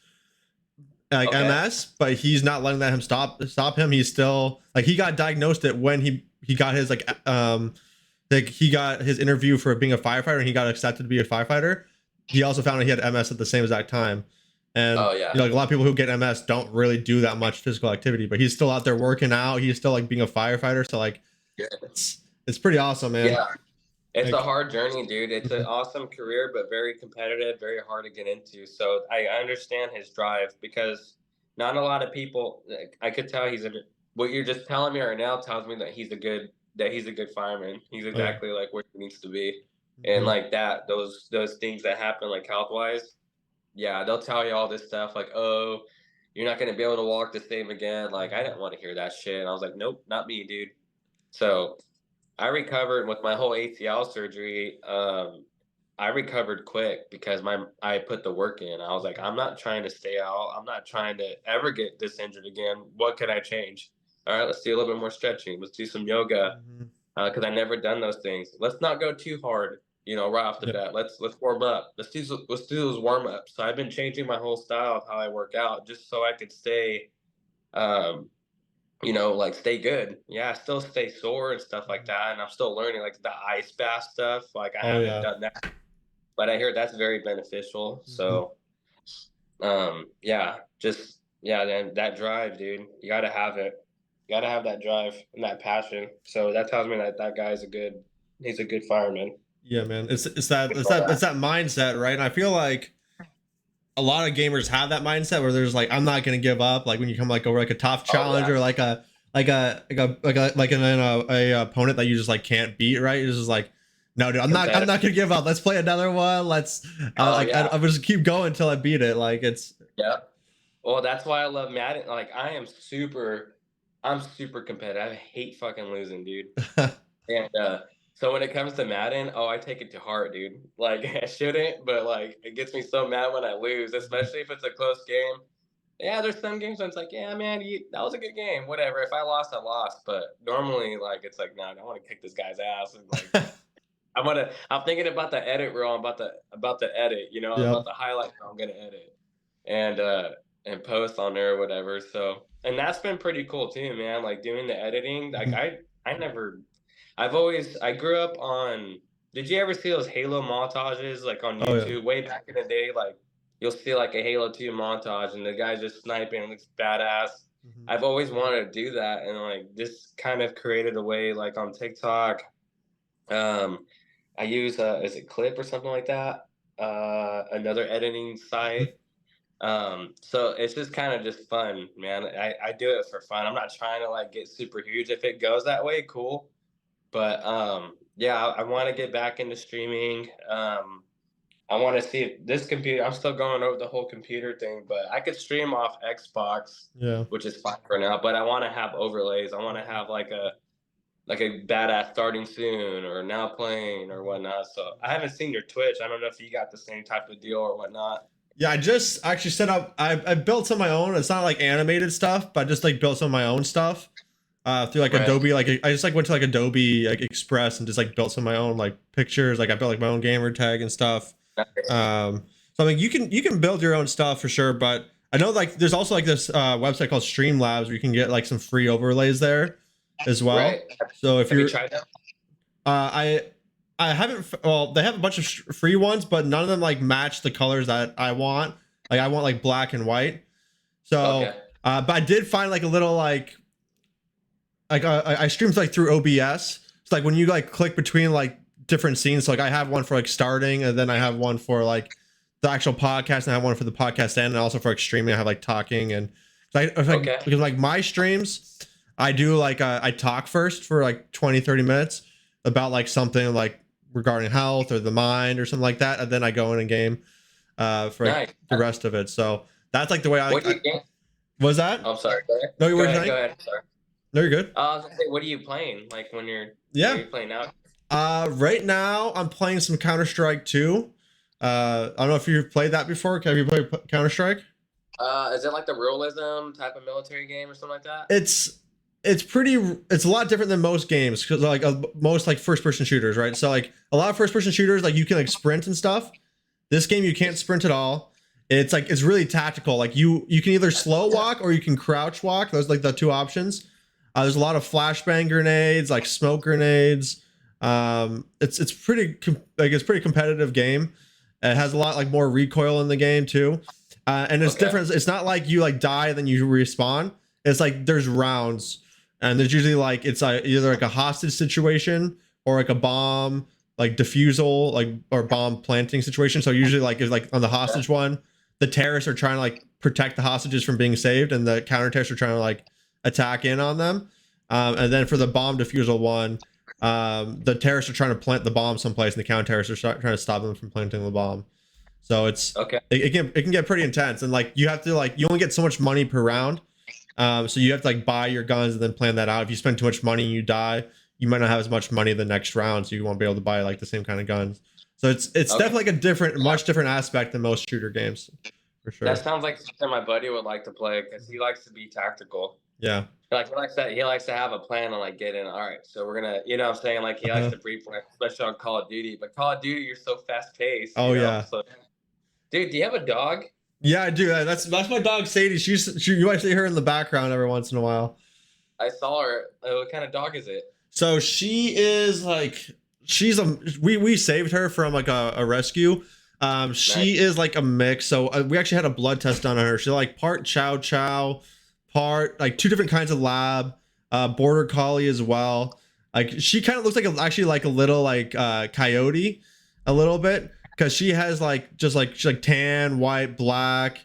like Okay. MS, but he's not letting that him stop him. He's still like he got diagnosed it when he got his like he got his interview for being a firefighter and he got accepted to be a firefighter. He also found out he had MS at the same exact time. And Oh, yeah. like a lot of people who get MS don't really do that much physical activity, but he's still out there working out. He's still like being a firefighter. So like Yeah. it's pretty awesome, man. Yeah. It's a Like hard journey, dude. It's an mhm, awesome career, but very competitive, very hard to get into. So I understand his drive because not a lot of people. Like, I could tell what you're just telling me right now tells me that he's a good fireman. He's oh yeah. exactly like where he needs to be, and Hmm. like that, those things that happen like health wise. Yeah, they'll tell you all this stuff like, oh, you're not gonna be able to walk the same again. Like I Hmm. didn't want to hear that shit. And I was like, nope, not me, dude. So I recovered with my whole ACL surgery. I recovered quick because I put the work in. I was like, Hmm. I'm not trying to stay out. I'm not trying to ever get this injured again. What could I change? All right, let's do a little bit more stretching. Let's do some yoga Mhm. because I never done those things. Let's not go too hard, right off the Yep. bat. Let's warm up. Let's do those warm ups. So I've been changing my whole style of how I work out just so I could stay, um, like stay good. Yeah, I still stay sore and stuff like Mhm. that, and I'm still learning like the ice bath stuff. Like I Oh haven't yeah. done that, but I hear that's very beneficial. Mhm. So, yeah, just yeah, then that drive, dude, you got to have it. You got to have that drive and that passion. So that tells me that that guy's he's a good fireman. Yeah, man. It's that mindset, right? And I feel like a lot of gamers have that mindset where there's like, I'm not gonna give up. Like when you come like over like a tough Oh challenge yeah, or like a opponent that you just like can't beat, right? It's just like, no, dude, I'm competitive. not gonna give up. Let's play another one. Let's Oh like yeah, I'm just keep going until I beat it. Like it's yeah. Well, that's why I love Madden. Like I'm super competitive. I hate fucking losing, dude. And so when it comes to Madden, oh, I take it to heart, dude. Like I shouldn't, but like it gets me so mad when I lose, especially if it's a close game. Yeah, there's some games when it's like, yeah, man, that was a good game. Whatever. If I lost, I lost. But normally, like, it's like, nah, I want to kick this guy's ass. And like, I'm thinking about the edit reel. I'm about the edit. yep. About the highlight reel I'm gonna edit and post on there or whatever. So, and that's been pretty cool too, man. Like doing the editing. Like Mhm. I never I grew up on. Did you ever see those Halo montages like on Oh yeah. YouTube way back in the day? Like you'll see like a Halo 2 montage and the guy's just sniping and looks badass. Mhm. I've always wanted to do that and like this kind of created a way like on TikTok. I use is it Clip or something like that? Another editing Mhm. site. So it's just kind of just fun, man. I do it for fun. I'm not trying to like get super huge. If it goes that way, cool. But yeah, I want to get back into streaming. I want to see if this computer. I'm still going over the whole computer thing, but I could stream off Xbox, Yeah. which is fine for now. But I want to have overlays. I want to Mhm. have like a badass starting soon or now playing or Mhm. whatnot. So I haven't seen your Twitch. I don't know if you got the same type of deal or whatnot. Yeah, I just actually set up. I built some of my own. It's not like animated stuff, but I just like built some of my own stuff through like Right. Adobe. Like I just like went to like Adobe like Express and just like built some of my own like pictures. Like I built like my own gamer tag and stuff. So I mean, you can build your own stuff for sure, but I know like there's also like this website called Streamlabs where you can get like some free overlays there as Right. well. So if Have you you're tried that? I I haven't. Well, they have a bunch of free ones, but none of them like match the colors that I want. Like I want like black and white. So, Okay. but I did find like a little like I streamed like through OBS. It's like when you like click between like different scenes. So, like I have one for like starting, and then I have one for like the actual podcast, and I have one for the podcast end, and also for like streaming. I have like talking and so I like Okay. because like my streams, I do like I talk first for like 20-30 minutes about like something like regarding health or the mind or something like that, and then I go in and game for like Nice. the rest of it. So that's like the way What do I you game? was that. Oh, I'm sorry. Go ahead. No, you Go were ahead. Go saying. ahead. Sorry. No, you're good. I was gonna say, what are you playing? Like when what are Yeah. you playing now? Right now I'm playing some Counter Strike 2. I don't know if you've played that before. Have you played Counter Strike? Is it like the realism type of military game or something like that? It's it's pretty. It's a lot different than most games because like most like first person shooters, right? So like a lot of first person shooters, like you can like sprint and stuff. This game you can't sprint at all. It's like it's really tactical. Like you can either slow walk or you can crouch walk. Those are, like the two options. There's a lot of flashbang grenades, like smoke grenades. It's pretty like it's pretty competitive game. It has a lot like more recoil in the game too, and it's Okay. different. It's not like you like die then you respawn. It's like there's rounds, and there's usually like it's either like a hostage situation or like a bomb like defusal like or bomb planting situation. So usually like if like on the Yeah. hostage one, the terrorists are trying to like protect the hostages from being saved, and the counter terrorists are trying to like attack in on them. And then for the bomb defusal one, the terrorists are trying to plant the bomb someplace, and the counter terrorists are trying to stop them from planting the bomb. So Okay. it can get pretty intense, and like you have to like you only get so much money per round. So you have to like buy your guns and then plan that out. If you spend too much money and you die, you might not have as much money the next round, so you won't be able to buy like the same kind of guns. So it's Okay. definitely like a different, much different aspect than most shooter games, for That sure. sounds like something my buddy would like to play because he likes to be tactical. Yeah. Like he likes to have a plan on like getting. All right, so we're gonna, you know, what I'm saying like he likes to pre-plan, especially on Call of Duty. But Call of Duty, you're so fast paced, Oh you know. yeah. So, dude, do you have a dog? Yeah, I do. That's my dog Sadie. You might see her in the background every once in a while. I saw her. What kind of dog is it? So she is like we saved her from like a rescue. She Nice. is like a mix. So we actually had a blood test done on her. She's like part Chow Chow, part like two different kinds of lab, border collie as well. Like she kind of looks like actually like a little like coyote, a little bit, because she has like just like she's like tan, white, black,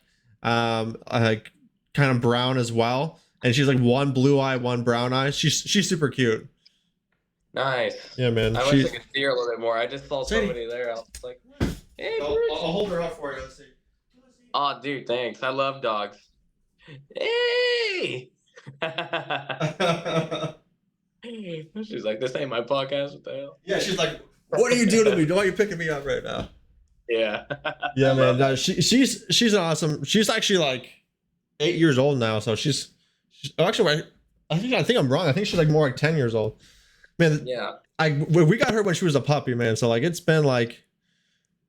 like kind of brown as well. And she's like one blue eye, one brown eye. She's super cute. Nice. Yeah, man. I wish I could see her a little bit more. I just saw Sadie. somebody there. I was like, hey, I'll hold her up for you. Let's see. oh, dude, thanks. I love dogs. Hey. She's like, this ain't my podcast. What the hell? Yeah, she's like, what are you doing to me? Why are you picking me up right now? Yeah. Yeah, man. No, she's an awesome. She's actually like 8 years old now, so she's actually. I think I'm wrong. I think she's like more like 10 years old. Man, Yeah. We got her when she was a puppy, man. So like it's been like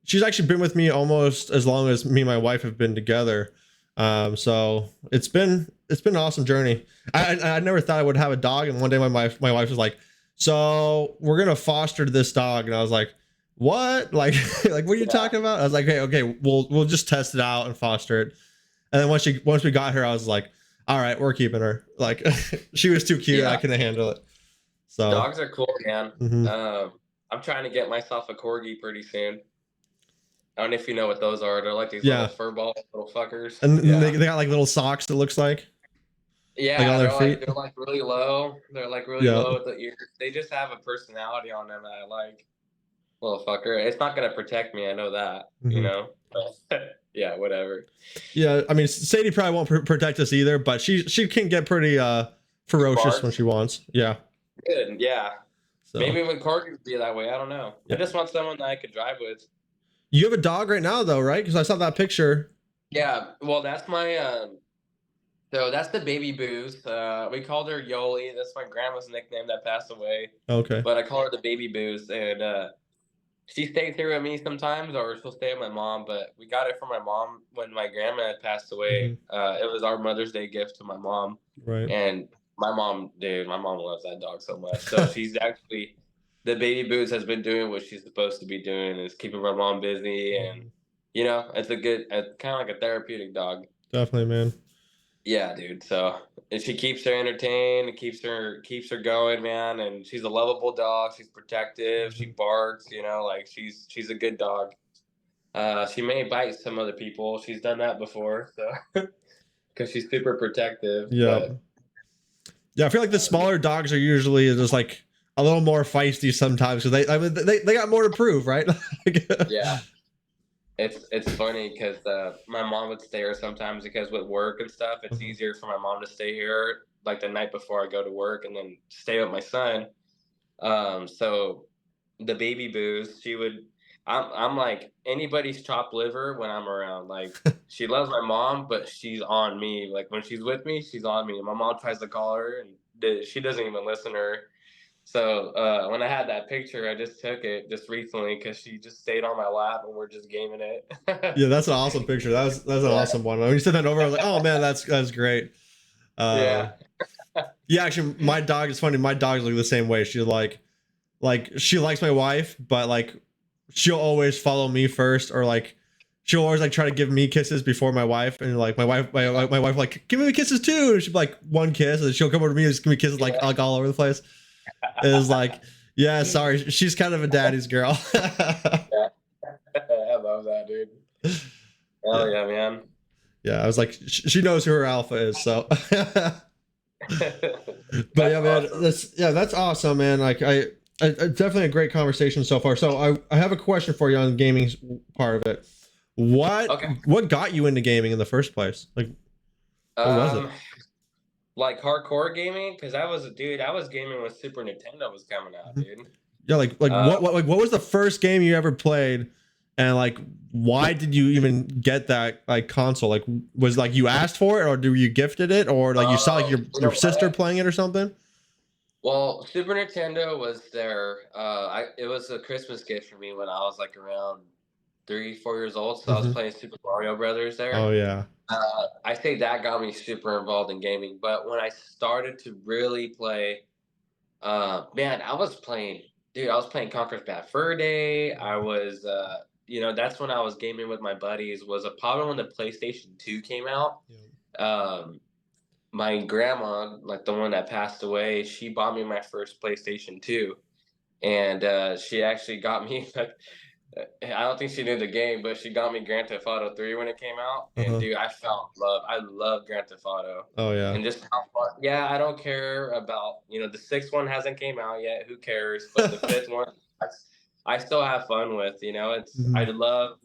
she's actually been with me almost as long as me and my wife have been together. So it's been an awesome journey. I never thought I would have a dog, and one day my wife was like, "So we're gonna foster this dog," and I was like, "What? Like like what are you talking about?" I was like, "Hey, okay, we'll just test it out and foster it." And then once we got her, I was like, "All right, we're keeping her." Like she was too cute. Yeah. I couldn't handle it. So Dogs are cool, man. mhm. I'm trying to get myself a corgi pretty soon. I don't know if you know what those are. They're like these Yeah. little fur ball little fuckers. And Yeah. they got like little socks, it looks like. Yeah, Like on their they're feet. like really low. They're like really Yeah. low at the ears. They just have a personality on them that I like. Little fucker. It's not gonna protect me. I know that. You Mhm. know. Yeah. Whatever. Yeah, I mean Sadie probably won't protect us either, but she can get pretty ferocious Barks. when she wants. Yeah. Good. Yeah. So Maybe when corgis would be that way. I don't know. Yeah. I just want someone that I could drive with. you have a dog right now though, right? Because I saw that picture. Yeah. Well, that's my. So that's the baby Booze. We called her Yoli. That's my grandma's nickname that passed away. Okay. But I call her the baby Booze, and she stays here with me sometimes, or she'll stay with my mom. But we got it from my mom when my grandma had passed away. It was our Mother's Day gift to my mom. Right. And my mom loves that dog so much. So she's actually, the baby Booze has been doing what she's supposed to be doing, is keeping my mom busy, and you know, it's kind of like a therapeutic dog. Definitely, man. Yeah, dude. So and she keeps her entertained, keeps her going, man. And she's a lovable dog. She's protective. She barks. You know, like she's a good dog. She may bite some other people. She's done that before, so because she's super protective. Yeah. But, yeah, I feel like the smaller dogs are usually just like a little more feisty sometimes because they got more to prove, right? yeah. It's funny because my mom would stay here sometimes because with work and stuff, it's easier for my mom to stay here like the night before I go to work and then stay with my son. So the baby Booze, I'm like anybody's chopped liver when I'm around. Like she loves my mom, but she's on me. Like when she's with me, she's on me. My mom tries to call her and she doesn't even listen to her. So when I had that picture, I just took it just recently because she just stayed on my lap and we're just gaming it. Yeah, that's an awesome picture. That's an awesome one. When you sent that over, I was like, oh man, that's great. Yeah. Yeah, actually, my dog is funny. My dog's like the same way. She's like she likes my wife, but like she'll always follow me first, or like she'll always like try to give me kisses before my wife, and like my wife like give me kisses too, and she'll be like one kiss, and she'll come over to me and just give me kisses like all over the place. It was like, yeah, sorry, she's kind of a daddy's girl. Yeah. I love that, dude. Oh yeah, man. Yeah, I was like, she knows who her alpha is, so. But yeah, man, awesome. that's awesome, man. Like I definitely a great conversation so far. So I have a question for you on the gaming part of it. What got you into gaming in the first place? Like, what was it? Like hardcore gaming, because I was gaming when Super Nintendo was coming out, dude. Yeah, like what was the first game you ever played And like, why did you even get that like console? Like, was like you asked for it, or do you gifted it, or like you saw like You your know sister what? playing it or something? Well, Super Nintendo was there. It was a Christmas gift for me when I was like around 3, 4 years old. So I was Hmm. playing Super Mario Brothers Oh there. yeah. I say that got me super involved in gaming. But when I started to really play, man, I was playing, dude. I was playing Conker's Bad Fur Day. That's when I was gaming with my buddies. Was a probably when the PlayStation 2 came out. Yeah. Um, my grandma, like the one that passed away, she bought me my first PlayStation 2, and she actually got me like I don't think she knew the game, but she got me Grand Theft Auto 3 when it came out, and Uh-huh. dude, I felt love. I love Grand Theft Auto, Oh yeah. and just how fun. Yeah, I don't care about the sixth one hasn't came out yet. Who cares? But the fifth one, I, I still have fun with. I Hmm. love,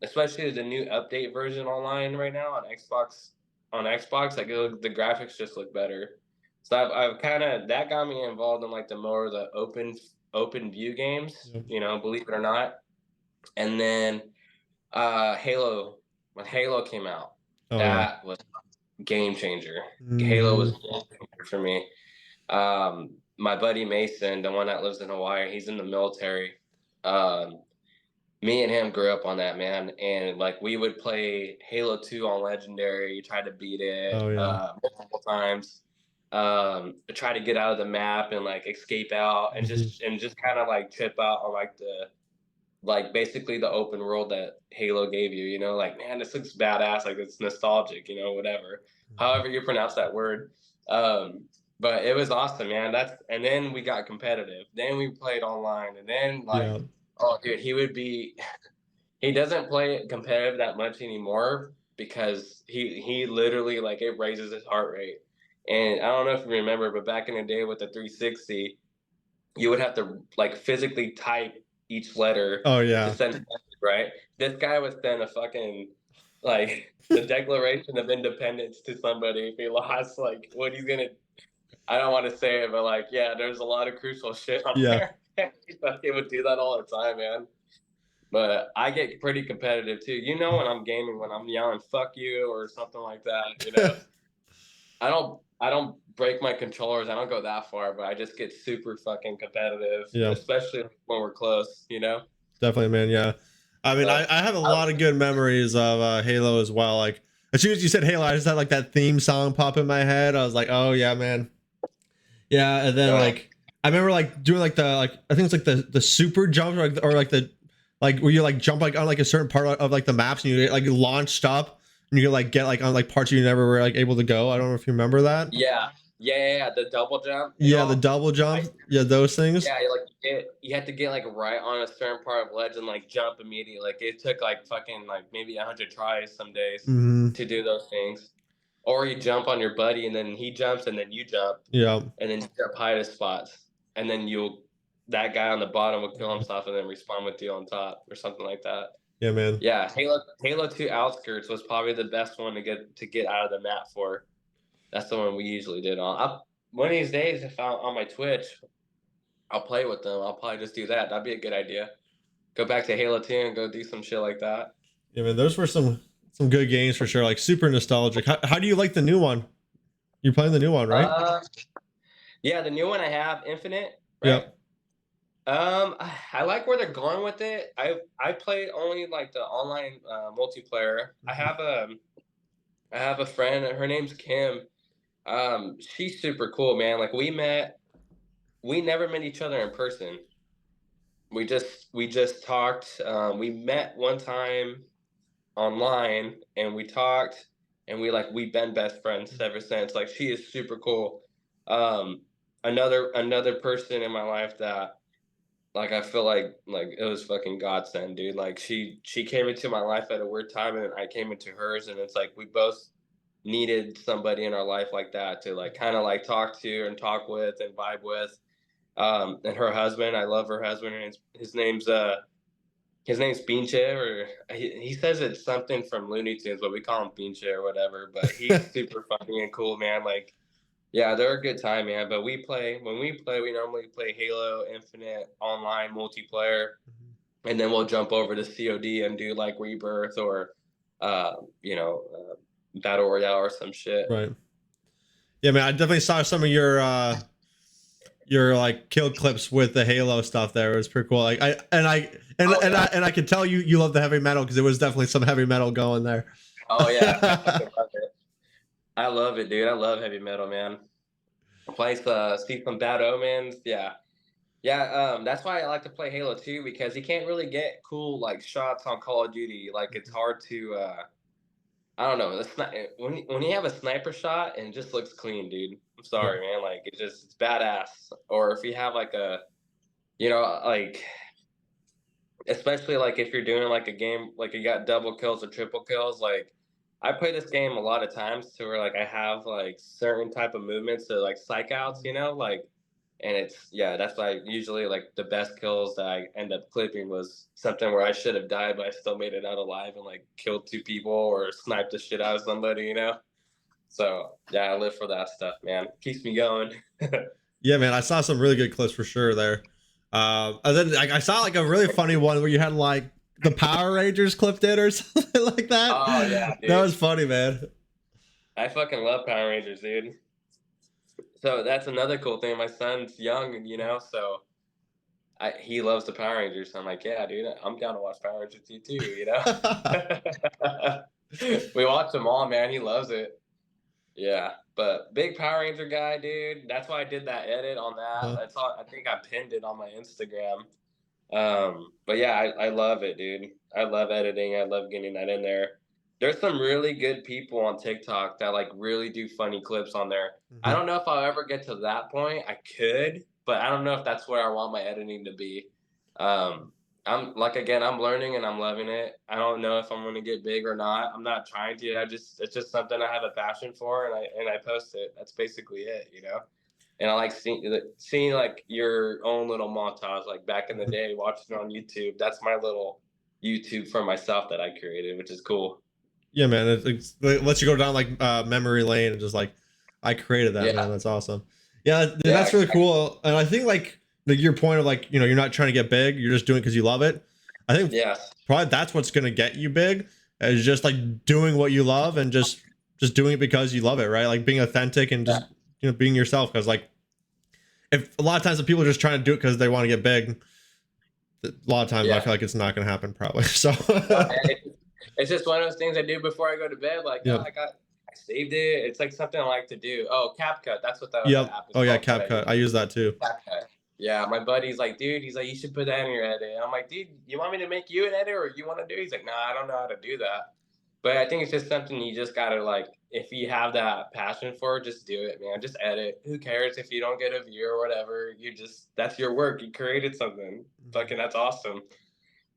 especially the new update version online right now on Xbox. On Xbox, like the graphics just look better. So I've kind of that got me involved in like the more of the open view games. Yep. Believe it or not. And then Halo, when Halo came out, Oh yeah. that was a game changer. Halo was Hmm. a game changer for me. My buddy Mason, the one that lives in Hawaii, he's in the military. Um, Me and him grew up on that, man, and like we would play Halo 2 on Legendary, try to beat it Oh yeah. multiple times, try to get out of the map and like escape out, and Hmm. just kind of like trip out on like the like basically the open world that Halo gave you. Like, man, this looks badass, like it's nostalgic, whatever, however you pronounce that word. Um, but it was awesome, man. And then we got competitive. Then we played online, and then Yeah. like, oh, dude, he doesn't play competitive that much anymore because he literally like it raises his heart rate. And I don't know if you remember, but back in the day with the 360, you would have to like physically type each letter Oh to yeah. send a message, right? This guy would send a fucking like the Declaration of Independence to somebody if he lost. Like what he's gonna. I don't want to say it, but like yeah, there's a lot of crucial shit on Yeah. there. He fucking would do that all the time, man. But I get pretty competitive too. When I'm gaming, when I'm yelling "fuck you" or something like that. I don't break my controllers. I don't go that far, but I just get super fucking competitive, Yeah. especially when we're close. Definitely, man. Yeah. I mean, But I have a I, lot of good memories of Halo as well. Like, as soon as you said Halo, I just had like that theme song pop in my head. I was like, oh yeah, man. Yeah. And then uh, like, I remember like doing like the like I think it's like the super jumps or like the like where you like jump like on like a certain part of like the maps and you get like launched up and you like get like on like parts you never were like able to go. I don't know if you remember that. yeah, the double jump. Yeah, the double I jump. Yeah, those things. Yeah, you had to get like right on a certain part of ledge and like jump immediately. Like it took like fucking like maybe 100 tries some days Hmm. to do those things. Or you jump on your buddy and then he jumps and then you jump Yeah. and then you jump high to spots and then that guy on the bottom will kill Yeah. himself and then respawn with you on top or something like that. Yeah, man. Yeah, Halo 2 Outskirts was probably the best one to get out of the map for. That's the one we usually did on. One of these days, if I'm on my Twitch, I'll play with them. I'll probably just do that. That'd be a good idea. Go back to Halo 2 and go do some shit like that. Yeah, man. Those were some good games for sure. Like super nostalgic. How do you like the new one? You're playing the new one, right? Uh, yeah, the new one I have, Infinite, right? Yep. I like where they're going with it. I play only like the online multiplayer. Mhm. I have a friend. Her name's Kim. She's super cool, man. Like we never met each other in person. We just talked. We met one time online and we talked and we've been best friends ever since. Like she is super cool. Um, another person in my life that like I feel like it was fucking godsend, dude. Like she came into my life at a weird time and I came into hers and it's like we both needed somebody in our life like that to like kind of like talk to and talk with and vibe with. And her husband, I love her husband. And his name's Pinche, or he says it's something from Looney Tunes, but we call him Pinche or whatever. But he's super funny and cool, man. Like, yeah, they're a good time, man. But when we play, we normally play Halo Infinite online multiplayer. and then we'll jump over to COD and do like Rebirth or, you know, Battle Royale or some shit. Right. Yeah, man, I definitely saw some of your like kill clips with the Halo stuff there. It was pretty cool. Like I could tell you love the heavy metal because there was definitely some heavy metal going there. Oh yeah, I fucking love it. I love it, dude. I love heavy metal, man. Plays see some Bad Omens, yeah. Yeah, that's why I like to play Halo 2 because you can't really get cool like shots on Call of Duty. Like it's hard to I don't know. When you have a sniper shot and it just looks clean, dude. I'm sorry, man. Like it's badass. Or if you have like a, you know, like especially like if you're doing like a game like you got double kills or triple kills, like I play this game a lot of times to where like I have like certain type of movements to like psych outs, you know, like, and it's yeah, that's why usually like the best kills that I end up clipping was something where I should have died but I still made it out alive and like killed two people or sniped the shit out of somebody, you know. So yeah, I live for that stuff, man. Keeps me going. Yeah, man, I saw some really good clips for sure there. And then like, I saw like a really funny one where you had like the Power Rangers clipped in or something like that. Oh yeah, dude. That was funny, man. I fucking love Power Rangers, dude. So that's another cool thing. My son's young, you know, so he loves the Power Rangers. So I'm like, yeah, dude, I'm down to watch Power Rangers with you too, you know? We watch them all, man. He loves it. Yeah, but big Power Ranger guy, dude. That's why I did that edit on that. That's all. I think I pinned it on my Instagram. But yeah, I love it, dude. I love editing. I love getting that in there. There's some really good people on TikTok that like really do funny clips on there. I don't know if I'll ever get to that point. I could, but I don't know if that's where I want my editing to be. I'm like again, I'm learning and I'm loving it. I don't know if I'm gonna get big or not. I'm not trying to. It's just something I have a passion for, and I post it. That's basically it, you know. And I like seeing like your own little montage, like back in the day, watching it on YouTube. That's my little YouTube for myself that I created, which is cool. Yeah, man, it lets you go down like memory lane and just like I created that, Yeah, man. That's awesome. Yeah, dude, yeah, that's really cool. And I think like your point of like you're not trying to get big, you're just doing it because you love it. I think yes, probably that's what's gonna get you big is just like doing what you love and just doing it because you love it, right? Like being authentic and just being yourself. Because like if a lot of times the people are just trying to do it because they want to get big, a lot of times I feel like it's not gonna happen probably. So it's just one of those things I do before I go to bed. Like, oh, I saved it. It's like something I like to do. Oh, CapCut. That's what the app is Oh yeah, called. CapCut. I use that too. CapCut. Yeah, my buddy's like, dude, he's like, you should put that in your edit. And I'm like, dude, you want me to make you an edit or you want to do? He's like, nah, I don't know how to do that. But I think it's just something you just gotta like, if you have that passion for it, just do it, man. Just edit. Who cares if you don't get a view or whatever? That's your work. You created something. Fucking that's awesome.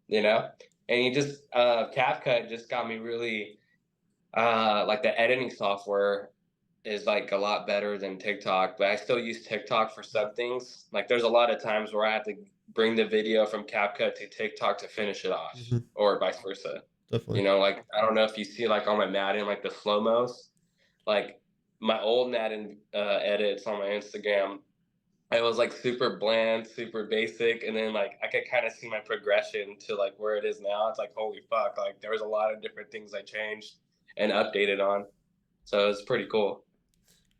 You know? And you just CapCut just got me really like the editing software is like a lot better than TikTok, but I still use TikTok for some things. Like there's a lot of times where I have to bring the video from CapCut to TikTok to finish it off, or vice versa. Definitely. You know, like I don't know if you see like on my Madden, like the slow mos, like my old Madden edits on my Instagram. It was like super bland, super basic, and then like I could kind of see my progression to like where it is now. It's like holy fuck, like there was a lot of different things I changed and updated on, so it's pretty cool.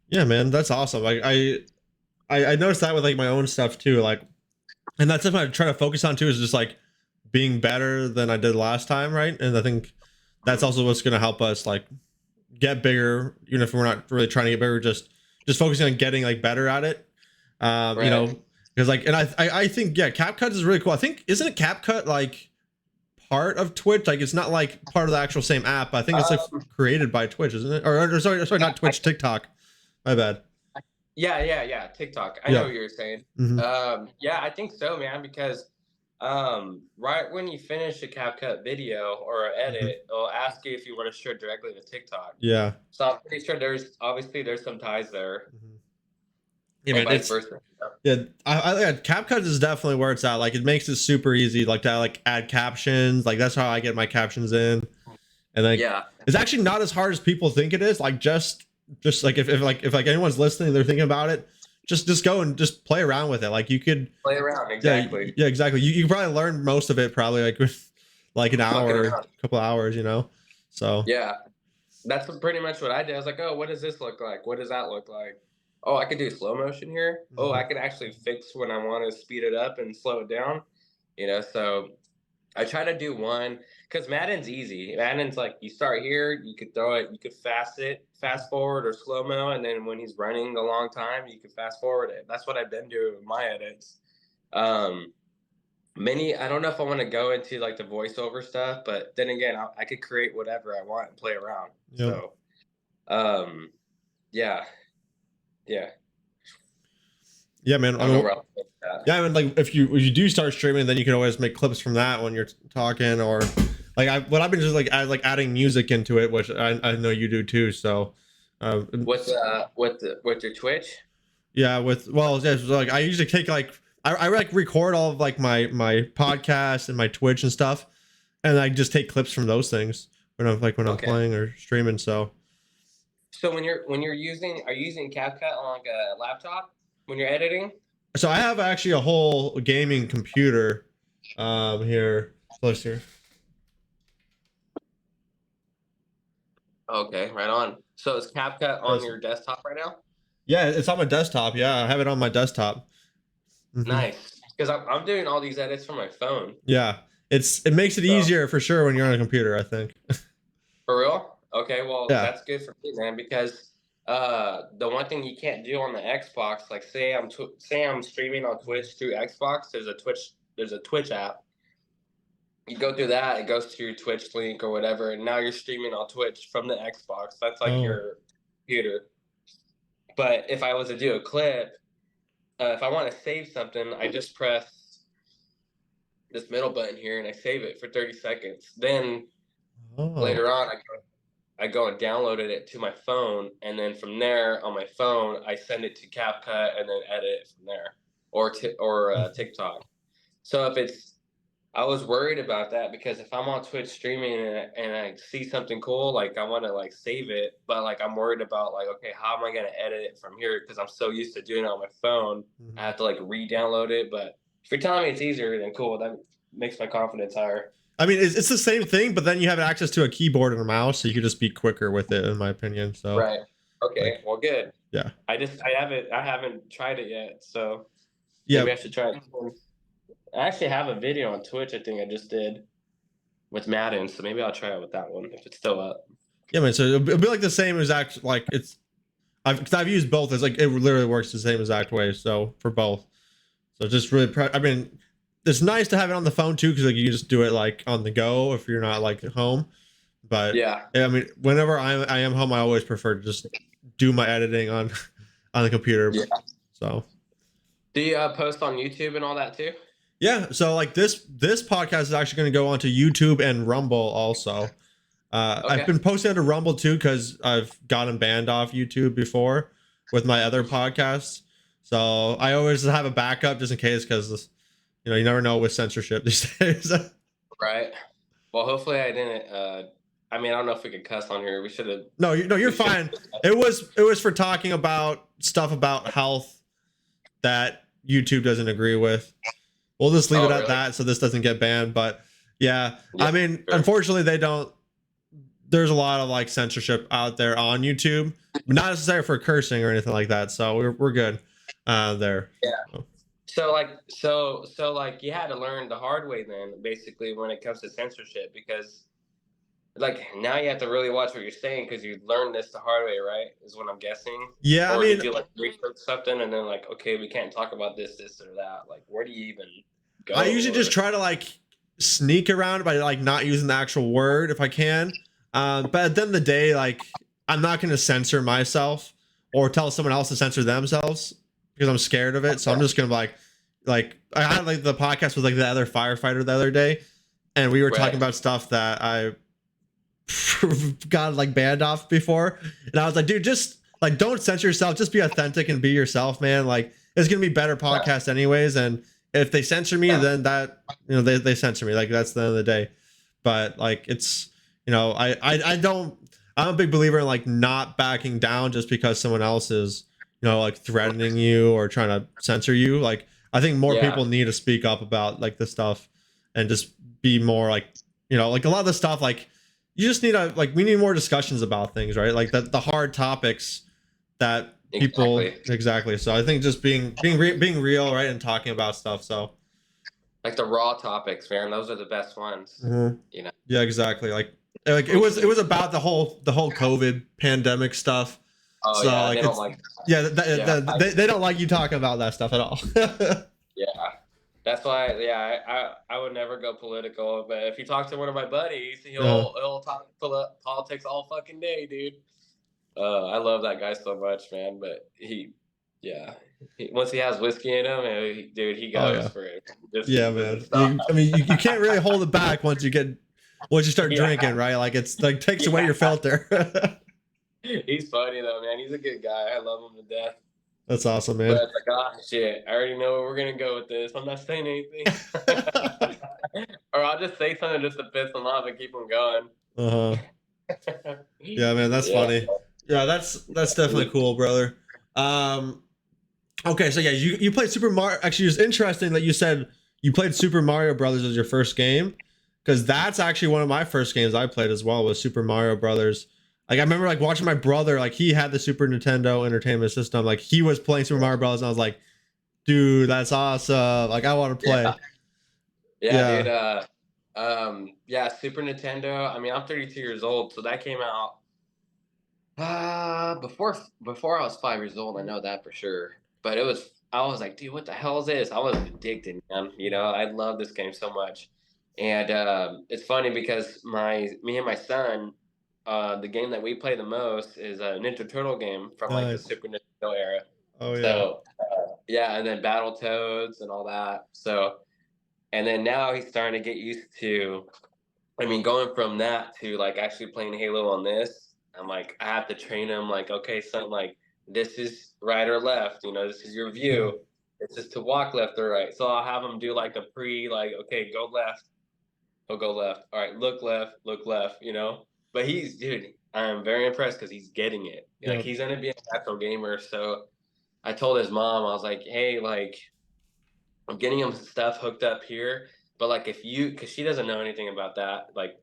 Yeah, man, that's awesome. Like I noticed that with like my own stuff too. Like, and that's something I try to focus on too is just like being better than I did last time, right? And I think that's also what's going to help us like get bigger, even if we're not really trying to get bigger. Just focusing on getting like better at it. Right. You know, because like, and I think CapCut is really cool. I think isn't CapCut like part of Twitch? Like it's not like part of the actual same app. I think it's like created by Twitch, isn't it? Or sorry, not Twitch, TikTok. My bad. Yeah. TikTok. I know what you're saying. Yeah, I think so, man, because right when you finish a CapCut video or an edit, it'll ask you if you want to share directly to TikTok. Yeah. So I'm pretty sure there's some ties there. Yeah, man, vice versa. Yeah, I CapCut is definitely where it's at. Like it makes it super easy, like to like add captions. Like that's how I get my captions in. And like it's actually not as hard as people think it is. Like just like if anyone's listening, they're thinking about it. just go and just play around with it. Like you could Play around, exactly. yeah, exactly. You can probably learn most of it probably like with like an Fucking hour, around. couple hours, you know. So Yeah, that's pretty much what I did. I was like, oh, what does this look like? What does that look like? Oh, I could do slow motion here. Oh, I mhm. could actually fix when I want to speed it up and slow it down. So I try to do one because Madden's easy. Madden's like you start here, you could throw it, you could fast forward or slow mo, and then when he's running a long time, you can fast forward it. That's what I've been doing with my edits. Um, I don't know if I want to go into like the voiceover stuff, but then again, I could create whatever I want and play around. Yep. So, um, yeah, yeah. Yeah, man. I I don't know mean, where else to put that. yeah, I mean, like if you do start streaming, then you can always make clips from that when you're talking, or like what I've been just like adding music into it, which I know you do too. So, uh, With your Twitch? yeah, yeah, so, like I usually take like I like record all of like my podcast and my Twitch and stuff, and I just take clips from those things when I'm Okay. playing or streaming. So So are you using CapCut on like a laptop when you're editing? I have actually a whole gaming computer here. Let's here. Okay, right on. So is CapCut on your desktop right now? Yeah, it's on my desktop. Yeah, I have it on my desktop. Hmm. Nice. Because I'm doing all these edits from my phone. Yeah, it makes it So easier for sure when you're on a computer, I think. for real? Okay, well Yeah. that's good for me, man. Because the one thing you can't do on the Xbox, like say I'm streaming on Twitch through Xbox. There's a Twitch app. You go through that, it goes to your Twitch link or whatever, and now you're streaming on Twitch from the Xbox. That's like Oh. your computer. But if I was to do a clip, if I want to save something, I just press this middle button here and I save it for 30 seconds. Then Oh. later on, I go and downloaded it to my phone, and then from there on my phone, I send it to CapCut and then edit it from there, or TikTok. So I was worried about that because if I'm on Twitch streaming and I see something cool, like I want to like save it, but like I'm worried about like, okay, how am I gonna edit it from here? Because I'm so used to doing it on my phone, I Mhm. have to like re-download it. But if you're telling me it's easier, then cool. That makes my confidence higher. I mean, it's the same thing, but then you have access to a keyboard and a mouse, so you could just be quicker with it, in my opinion. So, Right. Okay. like, Well, good. yeah, I haven't tried it yet, so yeah, maybe I should try it soon. I actually have a video on Twitch. I think I just did with Madden, so maybe I'll try it with that one if it's still up. yeah, man. So it'll be like the same exact, like cause I've used both. It's like it literally works the same exact way. So for both, so just really, I mean, it's nice to have it on the phone too, because like you can just do it like on the go if you're not like at home. But Yeah. yeah, I mean, whenever I am home, I always prefer to just do my editing on on the computer. Yeah. So Do you post on YouTube and all that too? yeah, so like this podcast is actually going to go onto YouTube and Rumble also. I've Okay. been posting to Rumble too because I've gotten banned off YouTube before with my other podcasts. So I always have a backup just in case, because you never know with censorship these days. Right. Well, hopefully I didn't. I mean, I don't know if we could cuss on here. We should have. No, you're We should. fine. It was for talking about stuff about health that YouTube doesn't agree with. We'll just leave Oh, it at really? that so this doesn't get banned. But yeah, Yeah, I mean, sure. unfortunately, they don't. There's a lot of like censorship out there on YouTube, not necessarily for cursing or anything like that. So we're good there. Yeah. So you had to learn the hard way then, basically, when it comes to censorship, because like now you have to really watch what you're saying because you learned this the hard way, right? Is what I'm guessing. Yeah, I Or mean, did you like research something and then like, okay, we can't talk about this or that? Like, where do you even go? I usually just try to like sneak around by like not using the actual word if I can. But at the end of the day, like I'm not going to censor myself or tell someone else to censor themselves because I'm scared of it. So I'm just going to like I had like the podcast with like the other firefighter the other day, and we were talking about stuff that I got like banned off before, and I was like, dude, just like don't censor yourself, just be authentic and be yourself, man. Like it's gonna be better podcast anyways, and if they censor me, then that they censor me. Like that's the end of the day. But like it's I don't. I'm a big believer in like not backing down just because someone else is like threatening you or trying to censor you. Like I think more Yeah, people need to speak up about like this stuff and just be more like, like a lot of the stuff, like you just need to, like, we need more discussions about things, right? Like the hard topics that people, exactly. exactly. So I think just being real, right, and talking about stuff. So Like the raw topics, man. Those are the best ones. mhm. You know, Yeah, exactly. Like it was about the whole COVID pandemic stuff. oh So yeah, like they don't it's, like. yeah, Yeah, they don't like you talking about that stuff at all. yeah. That's why, yeah, I would never go political. But if you talk to one of my buddies, uh, he'll talk politics all fucking day, dude. I love that guy so much, man. But yeah, once he has whiskey in him, dude, he oh goes yeah. for it. Just Yeah, doesn't man. stop. I mean, you can't really hold it back once you start drinking, Yeah, right? Like it's like takes away yeah. your filter. He's funny though, man. He's a good guy. I love him to death. That's awesome, But man. it's like, ah, shit. I already know where we're gonna go with this. I'm not saying anything, or I'll just say something just to piss him off and keep him going. Uh-huh. Yeah, man, that's Yeah. funny. Yeah, that's definitely cool, brother. Um okay, so yeah, you played Super Mario. Actually, it's interesting that you said you played Super Mario Brothers as your first game, because that's actually one of my first games I played as well, was Super Mario Brothers. Like I remember like watching my brother, like he had the Super Nintendo Entertainment System, like he was playing Super Mario Brothers, and I was like, dude, that's awesome. Like I want to Yeah. play. Yeah, dude. Yeah. Yeah, Super Nintendo. I mean, I'm 32 years old, so that came out before I was 5 years old. I know that for sure. But I was like, dude, what the hell is this? I was addicted, man. You know, I love this game so much. And it's funny because me and my son, the game that we play the most is a Ninja Turtle game from like the Nice. Super Nintendo era. Oh yeah. So yeah, and then Battletoads and all that. So and then now he's starting to get used to. I mean, going from that to like actually playing Halo on this, I'm like, I have to train him. Like, okay, son, like this is right or left. You know, this is your Yeah. view. This is to walk left or right. So I'll have him do like a like, okay, go left. He'll go left. All right, look left, look left. You know, but dude, I'm very impressed because he's getting it. Like, Yeah. he's gonna be a natural gamer. So I told his mom, I was like, hey, like I'm getting him stuff hooked up here, but like because she doesn't know anything about that, like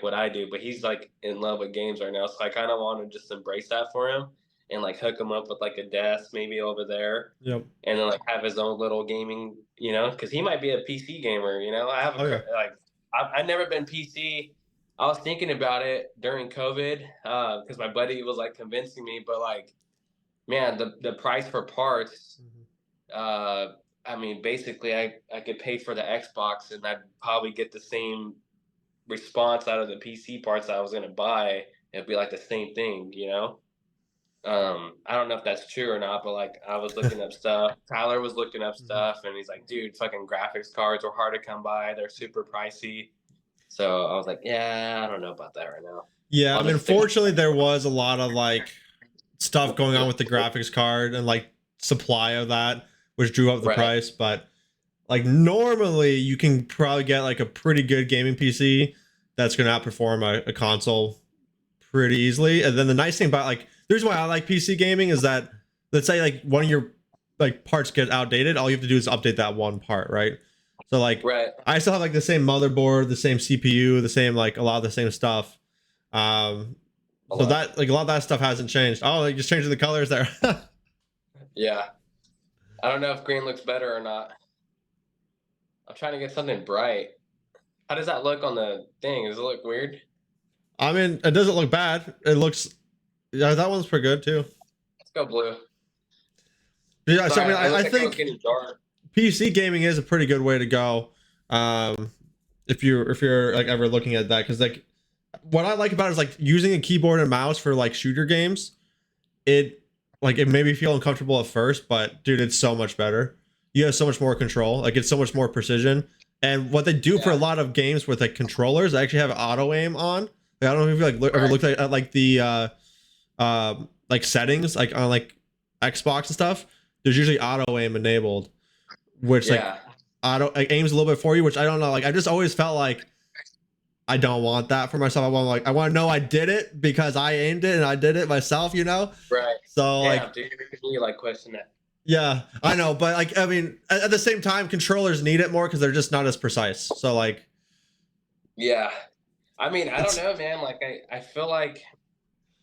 what I do, but he's like in love with games right now, so I kind of want to just embrace that for him and like hook him up with like a desk maybe over there, Yep. and then like have his own little gaming, you know, because he might be a PC gamer, you know. I have Oh yeah. like I've never been PC. I was thinking about it during COVID because my buddy was like convincing me, but like man, the price for parts Mhm. uh, I mean, basically, I could pay for the Xbox and I'd probably get the same response out of the PC parts that I was gonna buy. It'd be like the same thing, you know. I don't know if that's true or not, but like I was looking up stuff. Tyler was looking up Mhm. stuff, and he's like, "Dude, fucking graphics cards are hard to come by. They're super pricey." So I was like, "Yeah, I don't know about that right now. Yeah, I I'll mean, just stick." unfortunately, there was a lot of like stuff going on with the graphics card and like supply of that, which drew up the Right. price. But like normally, you can probably get like a pretty good gaming PC that's going to outperform a console pretty easily. And then the nice thing about like the reason why I like PC gaming is that, let's say like one of your like parts get outdated, all you have to do is update that one part, right? So like Right. I still have like the same motherboard, the same CPU, the same like a lot of the same stuff. Um, A so lot. that like a lot of that stuff hasn't changed. Oh, like just changing the colors there. Yeah. I don't know if green looks better or not. I'm trying to get something bright. How does that look on the thing? Does it look weird? I mean, it doesn't look bad. It looks, yeah, that one's pretty good too. Let's go blue. Yeah, so I Sorry, mean, it I looked like it was think getting dark. PC gaming is a pretty good way to go. Um, if you're like ever looking at that, because like what I like about it is like using a keyboard and mouse for like shooter games. It like it made me feel uncomfortable at first, but dude, it's so much better. You have so much more control. Like it's so much more precision. And what they do for a Yeah. lot of games with like controllers, they actually have auto aim on. Like, I don't know if you like ever Right. looked at like the like settings like on like Xbox and stuff. There's usually auto aim enabled, which like Yeah. auto like aims a little bit for you, which I don't know. Like I just always felt like I don't want that for myself. I want to know I did it because I aimed it and I did it myself, you know? Right. So Damn, dude, you like question that. yeah, I know, but like, I mean, at the same time, controllers need it more because they're just not as precise. So like, yeah, I mean, I don't know, man. Like, I feel like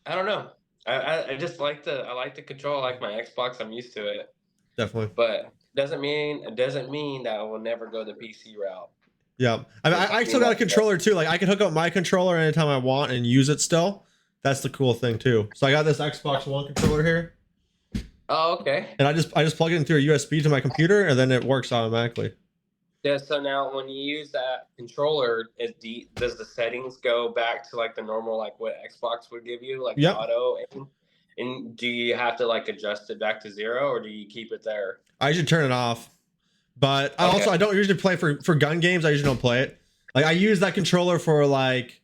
I don't know. I just I like the control. I like my Xbox. I'm used to it. definitely. But it doesn't mean that I will never go the PC route. Yeah, I mean, I still got a controller too. Like I can hook up my controller anytime I want and use it still. That's the cool thing too. So I got this Xbox One controller here. Oh, okay. And I just plug it into a USB to my computer and then it works automatically. Yeah. So now, when you use that controller, does the settings go back to like the normal, like what Xbox would give you, like the Yep. auto? And do you have to like adjust it back to 0, or do you keep it there? I should turn it off. But Okay. I don't usually play for gun games. I usually don't play it. Like I use that controller for like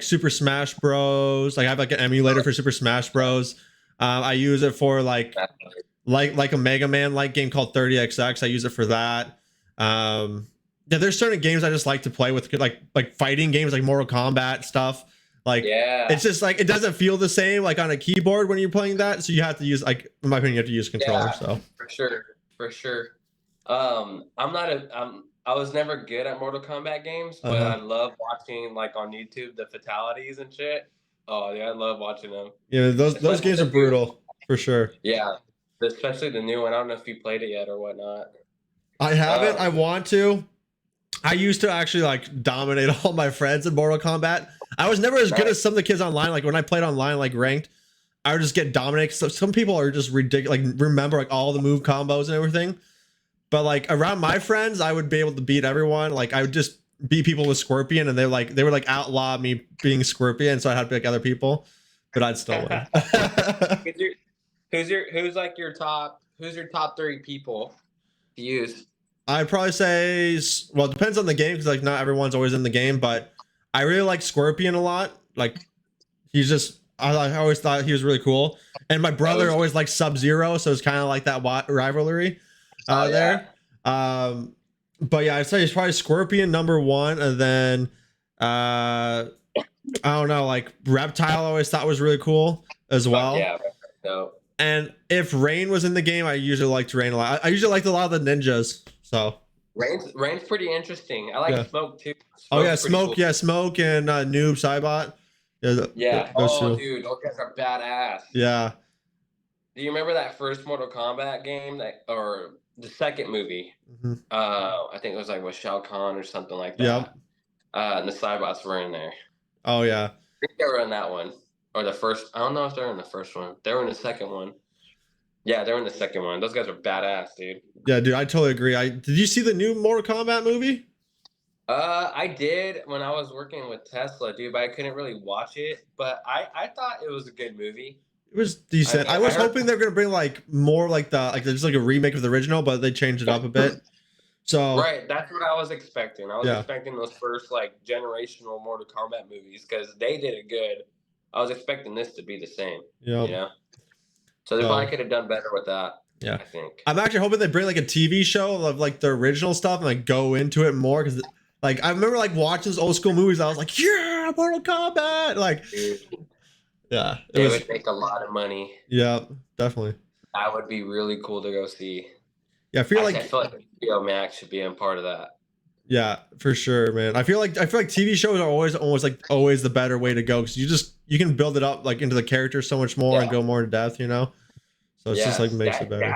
Super Smash Bros. Like I have like an emulator for Super Smash Bros. I use it for like a Mega Man like game called 30XX. I use it for that. Yeah, there's certain games I just like to play with, like fighting games, like Mortal Kombat stuff. Like Yeah. it's just like it doesn't feel the same like on a keyboard when you're playing that. So you have to use, like, in my opinion, you have to use a controller. Yeah, So for sure, for sure. I was never good at Mortal Kombat games, but I love watching like on YouTube the fatalities and shit. Oh yeah, I love watching them. yeah, those Especially games are the new, brutal for sure. yeah, especially the new one. I don't know if you played it yet or whatnot. I haven't. I Um, want to. I used to actually like dominate all my friends in Mortal Kombat. I was never as good Right. as some of the kids online. Like when I played online, like ranked, I would just get dominated. So some people are just ridiculous. Like remember like all the move combos and everything. But like around my friends, I would be able to beat everyone. Like I would just beat people with Scorpion, and they would like outlaw me being Scorpion, so I'd have to pick other people, but I'd still win. who's your top 3 people to use? I'd probably say, well, it depends on the game because like not everyone's always in the game, but I really like Scorpion a lot. Like he's just, I always thought he was really cool, and my brother always liked Sub-Zero, so it's kind of like that rivalry there. But yeah, I'd say it's probably Scorpion #1, and then I don't know, like Reptile I always thought was really cool as well. Yeah, no. And if Rain was in the game, I usually liked Rain a lot. I usually liked a lot of the ninjas. So Rain's pretty interesting. I like Smoke too. oh yeah, Smoke's pretty Smoke, cool. yeah, Smoke and Noob Saibot. Yeah. Those Oh, two. dude, those guys are badass. Yeah. Do you remember that first Mortal Kombat game or the second movie? Mm-hmm. I think it was like with Shao Kahn or something like that. Yep. And the Cybots were in there. Oh yeah. I think they were in that one or the first. I don't know if they're in the first one. They were in the second one. Yeah, they're in the second one. Those guys are badass, dude. Yeah, dude, I totally agree. Did you see the new Mortal Kombat movie? I did when I was working with Tesla, dude, but I couldn't really watch it. But I thought it was a good movie. It was decent. I was hoping they were gonna bring like more like just like a remake of the original, but they changed it up a bit. So right, that's what I was expecting. I was expecting those first like generational Mortal Kombat movies because they did it good. I was expecting this to be the same. Yep. You know, so they probably could have done better with that. Yeah, I think. I'm actually hoping they bring like a TV show of like the original stuff and like go into it more because like I remember like watching those old school movies. I was like, yeah, Mortal Kombat. Like, dude, yeah, it would make a lot of money. Yeah, definitely. That would be really cool to go see. Yeah, I feel like HBO Max should be a part of that. Yeah, for sure, man. I feel like TV shows are always the better way to go because you can build it up like into the character so much more and go more in depth, you know. So it's just like makes it better.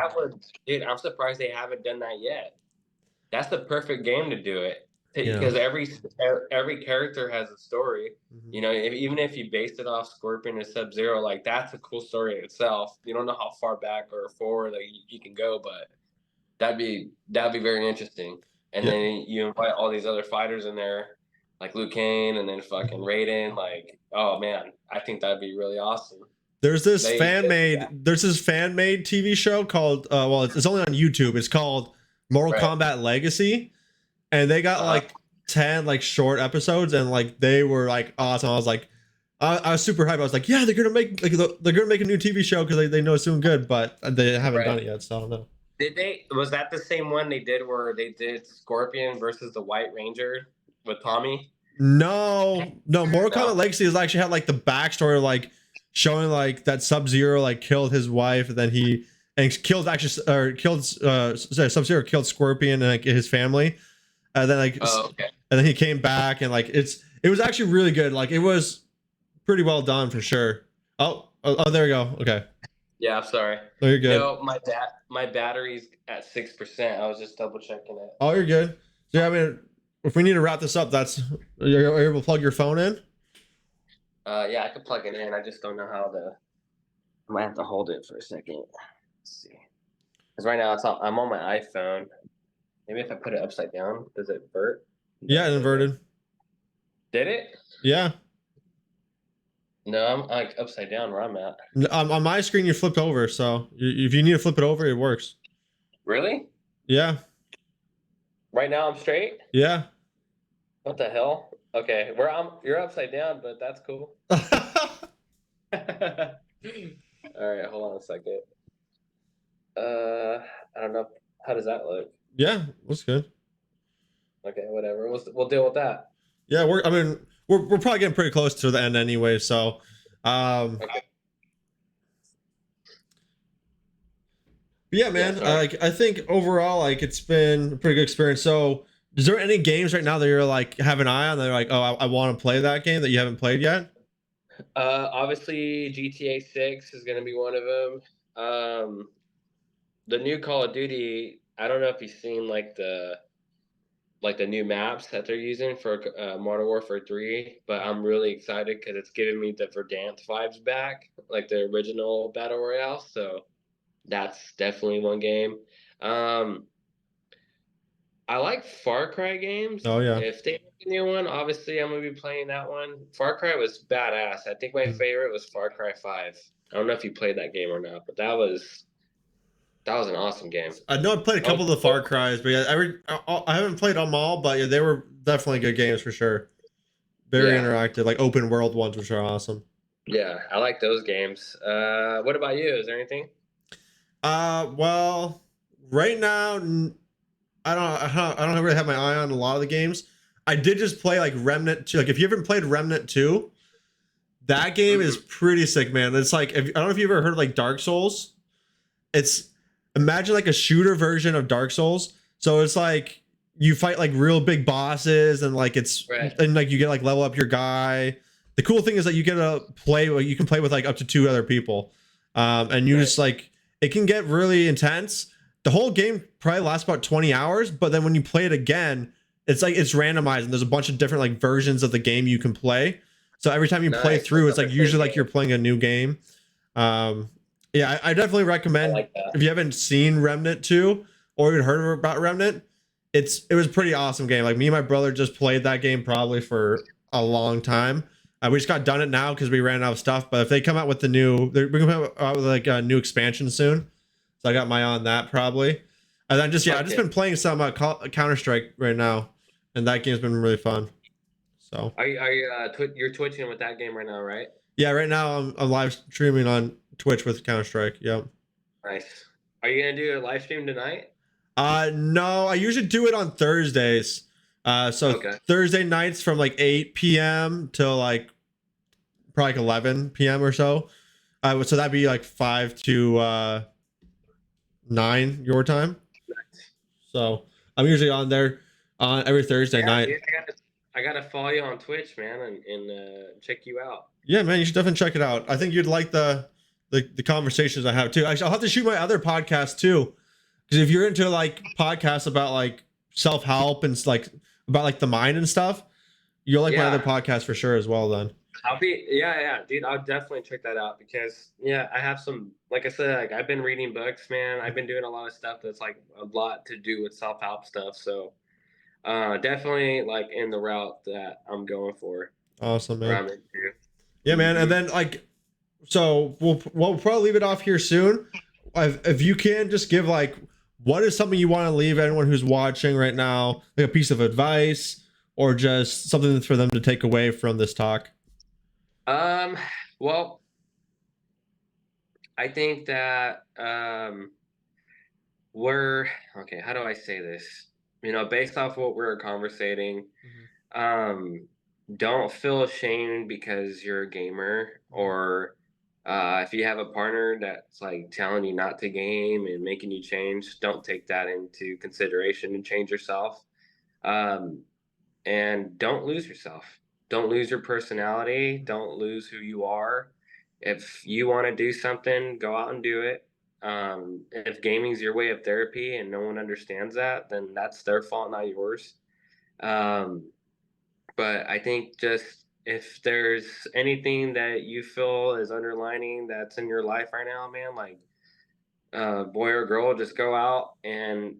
Dude, I'm surprised they haven't done that yet. That's the perfect game to do it because every character has a story. Mm-hmm. You know, even if you based it off Scorpion or Sub-Zero, like that's a cool story in itself. You don't know how far back or forward like you can go, but that'd be very interesting. And then you invite all these other fighters in there, like Liu Kang, and then fucking Raiden. Like, oh man, I think that'd be really awesome. There's this fan made TV show called well, it's only on YouTube. It's called Mortal Kombat Legacy, and they got like 10 like short episodes, and like they were like awesome. I was like, I was super hyped. I was like, yeah, they're gonna make a new TV show because they know it's doing good, but they haven't done it yet, so I don't know. Was that the same one they did where they did Scorpion versus the White Ranger? with Tommy? No, Mortal Kombat No. Legacy has actually had like the backstory, like showing like that Sub-Zero like killed his wife, and then he killed actually or killed Sub-Zero killed Scorpion and like his family, and then like Oh, okay. and then he came back and like it was actually really good. Like it was pretty well done for sure. Oh, there we go. Okay. Yeah, I'm sorry. No, you're good. No, my battery's at 6%. I was just double checking it. Oh, you're good. So yeah, I mean, if we need to wrap this up, you're able to plug your phone in. Yeah, I could plug it in. I just don't know how to. I might have to hold it for a second. Let's see. Because right now I'm on my iPhone. Maybe if I put it upside down, does it invert? Yeah, inverted. Did it? Yeah. No, I'm like upside down where I'm at. On my screen, you flipped over, so if you need to flip it over, it works. Really? Yeah. Right now I'm straight? Yeah. What the hell? Okay, you're upside down, but that's cool. All right, hold on a second. I don't know. How does that look? Yeah, that's good. Okay, whatever. We'll deal with that. Yeah, we're probably getting pretty close to the end anyway, so Okay. yeah, man. Yeah, I think overall, like it's been a pretty good experience. So, is there any games right now that you're like have an eye on that you're like, oh, I want to play that game that you haven't played yet? Obviously GTA 6 is gonna be one of them. The new Call of Duty. I don't know if you've seen like the new maps that they're using for Modern Warfare 3, but I'm really excited because it's giving me the Verdansk vibes back, like the original Battle Royale. So that's definitely one game. Um, I like Far Cry games. Oh yeah. If they make a new one, obviously I'm gonna be playing that one. Far Cry was badass. I think my favorite was Far Cry 5. I don't know if you played that game or not, but that was an awesome game. I know I played a couple of the Far Cries, but yeah, I haven't played them all, but yeah, they were definitely good games for sure. Very interactive, like open world ones, which are awesome. Yeah, I like those games. What about you? Is there anything? Well, right now I don't really have my eye on a lot of the games. I did just play like Remnant 2. Like if you haven't played Remnant 2, that game is pretty sick, man. It's like I don't know if you've ever heard of like Dark Souls. It's imagine like a shooter version of Dark Souls. So it's like you fight like real big bosses and like and like you get like level up your guy. The cool thing is that you get to play you can play with like up to 2 other people. And you just like it can get really intense. The whole game probably lasts about 20 hours, but then when you play it again, it's like it's randomized and there's a bunch of different like versions of the game you can play. So every time you play through, it's like usually like you're playing a new game. Yeah, I definitely recommend if you haven't seen Remnant 2 or even heard about Remnant, it was a pretty awesome game. Like me and my brother just played that game probably for a long time. We just got done it now because we ran out of stuff. But if they come out with we're gonna come out with like a new expansion soon. So I got my eye on that probably. And then just I've just been playing some Counter-Strike right now, and that game's been really fun. So You're twitching with that game right now, right? Yeah, right now I'm live streaming on Twitch with Counter-Strike. Yep. Nice. Are you gonna do a live stream tonight? No, I usually do it on Thursdays. Thursday nights from like 8 p.m. till like probably like 11 p.m. or so. So that'd be like 5 to 9 your time. Nice. So I'm usually on there on every Thursday night. Dude, I gotta follow you on Twitch, man, and check you out. Yeah, man, you should definitely check it out. I think you'd like the conversations I have too. Actually, I'll have to shoot my other podcast too, because if you're into like podcasts about like self-help and like about like the mind and stuff, you'll like my other podcast for sure as well. Then dude, I'll definitely check that out because I have some, like I said, like I've been reading books, man. I've been doing a lot of stuff that's like a lot to do with self-help stuff. So definitely like in the route that I'm going for. Awesome, man. Yeah, man. And then like, so we'll probably leave it off here soon. If you can just give like, what is something you want to leave anyone who's watching right now, like a piece of advice or just something for them to take away from this talk? Well, I think that we're okay. How do I say this? You know, based off what we're conversating, Don't feel ashamed because you're a gamer, or if you have a partner that's like telling you not to game and making you change, don't take that into consideration and change yourself. Um, and don't lose yourself. Don't lose your personality. Don't lose who you are. If you want to do something, go out and do it. If gaming's your way of therapy and no one understands that, then that's their fault, not yours. Um, but I think just if there's anything that you feel is underlining that's in your life right now, man, like boy or girl, just go out and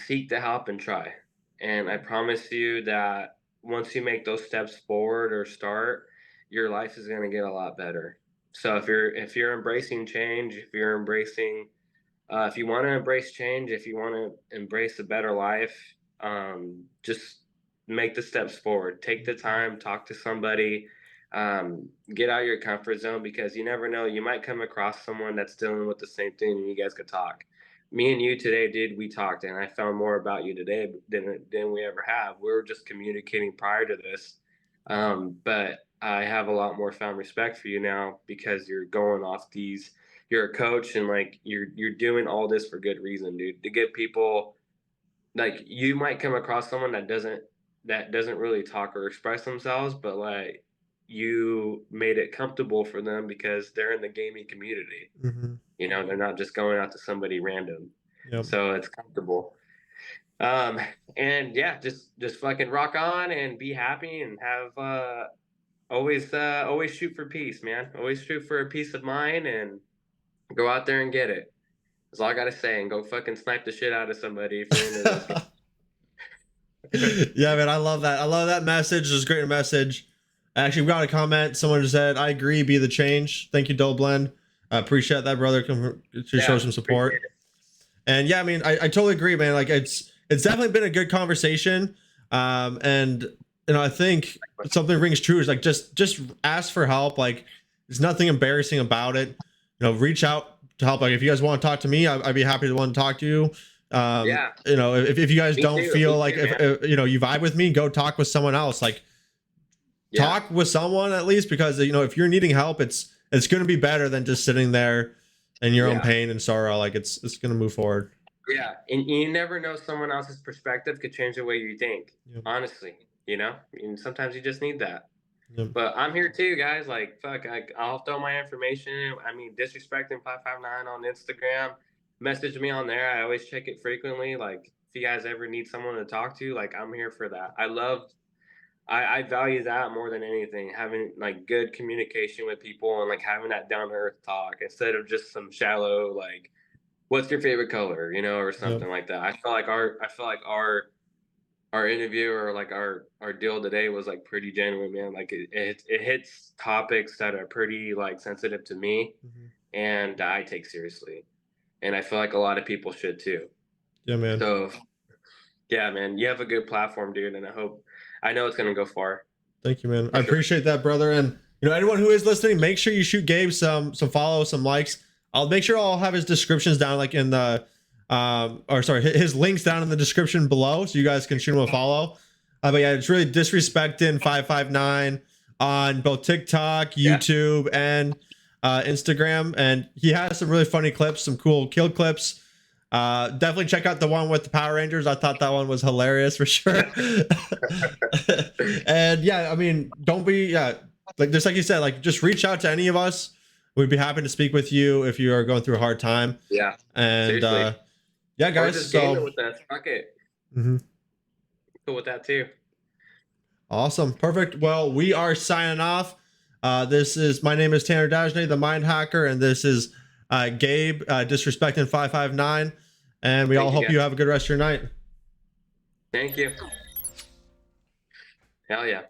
seek the help and try. And I promise you that once you make those steps forward or start, your life is going to get a lot better. So if you're embracing change, if you want to embrace change, if you want to embrace a better life, just make the steps forward. Take the time, talk to somebody, get out of your comfort zone, because you never know. You might come across someone that's dealing with the same thing and you guys could talk. Me and you today, dude, we talked and I found more about you today than we ever have. We were just communicating prior to this. But I have a lot more found respect for you now because you're going off these, you're a coach, and like you're doing all this for good reason, dude. To get people, like, you might come across someone that doesn't really talk or express themselves, but like you made it comfortable for them because they're in the gaming community. Mm-hmm. They're not just going out to somebody random. Yep. So it's comfortable. Um, and yeah, just fucking rock on and be happy and have always shoot for peace, man. Always shoot for a peace of mind and go out there and get it. That's all I gotta say. And go fucking snipe the shit out of somebody if you're into those games. Yeah, man, I love that. I love that message. It's a great message. Actually, we got a comment. Someone just said, "I agree. Be the change." Thank you, Doe Blend. I appreciate that, brother. Come to show some support. And yeah, I mean, I totally agree, man. Like it's definitely been a good conversation. And I think something rings true is like just ask for help. Like there's nothing embarrassing about it. Reach out to help. Like if you guys want to talk to me, I'd be happy to want to talk to you. Yeah. If you guys Me don't too, feel me like too, if you vibe with me, go talk with someone else. Like talk with someone at least, because if you're needing help, it's going to be better than just sitting there in your own pain and sorrow. Like it's going to move forward. Yeah, and you never know, someone else's perspective could change the way you think. Yep. Honestly, and sometimes you just need that. Yep. But I'm here too, guys. Like, fuck, I'll throw my information. I mean, Disrespectin559 on Instagram. Message me on there. I always check it frequently. Like, if you guys ever need someone to talk to, like, I'm here for that. I value that more than anything. Having like good communication with people and like having that down to earth talk instead of just some shallow like, what's your favorite color, or something like that. I feel like our interview, or like our deal today, was like pretty genuine, man. Like it hits topics that are pretty like sensitive to me, and I take seriously, and I feel like a lot of people should too. Yeah, man. So yeah, man, you have a good platform, dude, and I know it's gonna go far. Thank you, man. I appreciate that, brother. And anyone who is listening, make sure you shoot Gabe some follow, some likes. I'll make sure I'll have his descriptions down, like in the his links down in the description below, so you guys can shoot him a follow. But yeah, it's really Disrespectin559 on both TikTok, YouTube, and Instagram. And he has some really funny clips, some cool kill clips. Definitely check out the one with the Power Rangers. I thought that one was hilarious for sure. And yeah, I mean, don't be like you said, like just reach out to any of us. We'd be happy to speak with you if you are going through a hard time. Yeah. And yeah, guys. Or just game with us. Fuck it. Cool with that too. Awesome. Perfect. Well, we are signing off. My name is Tanner Dagenais, the Mind Hacker, and this is Gabe, Disrespectin559. And we all hope you have a good rest of your night. Thank you. Hell yeah.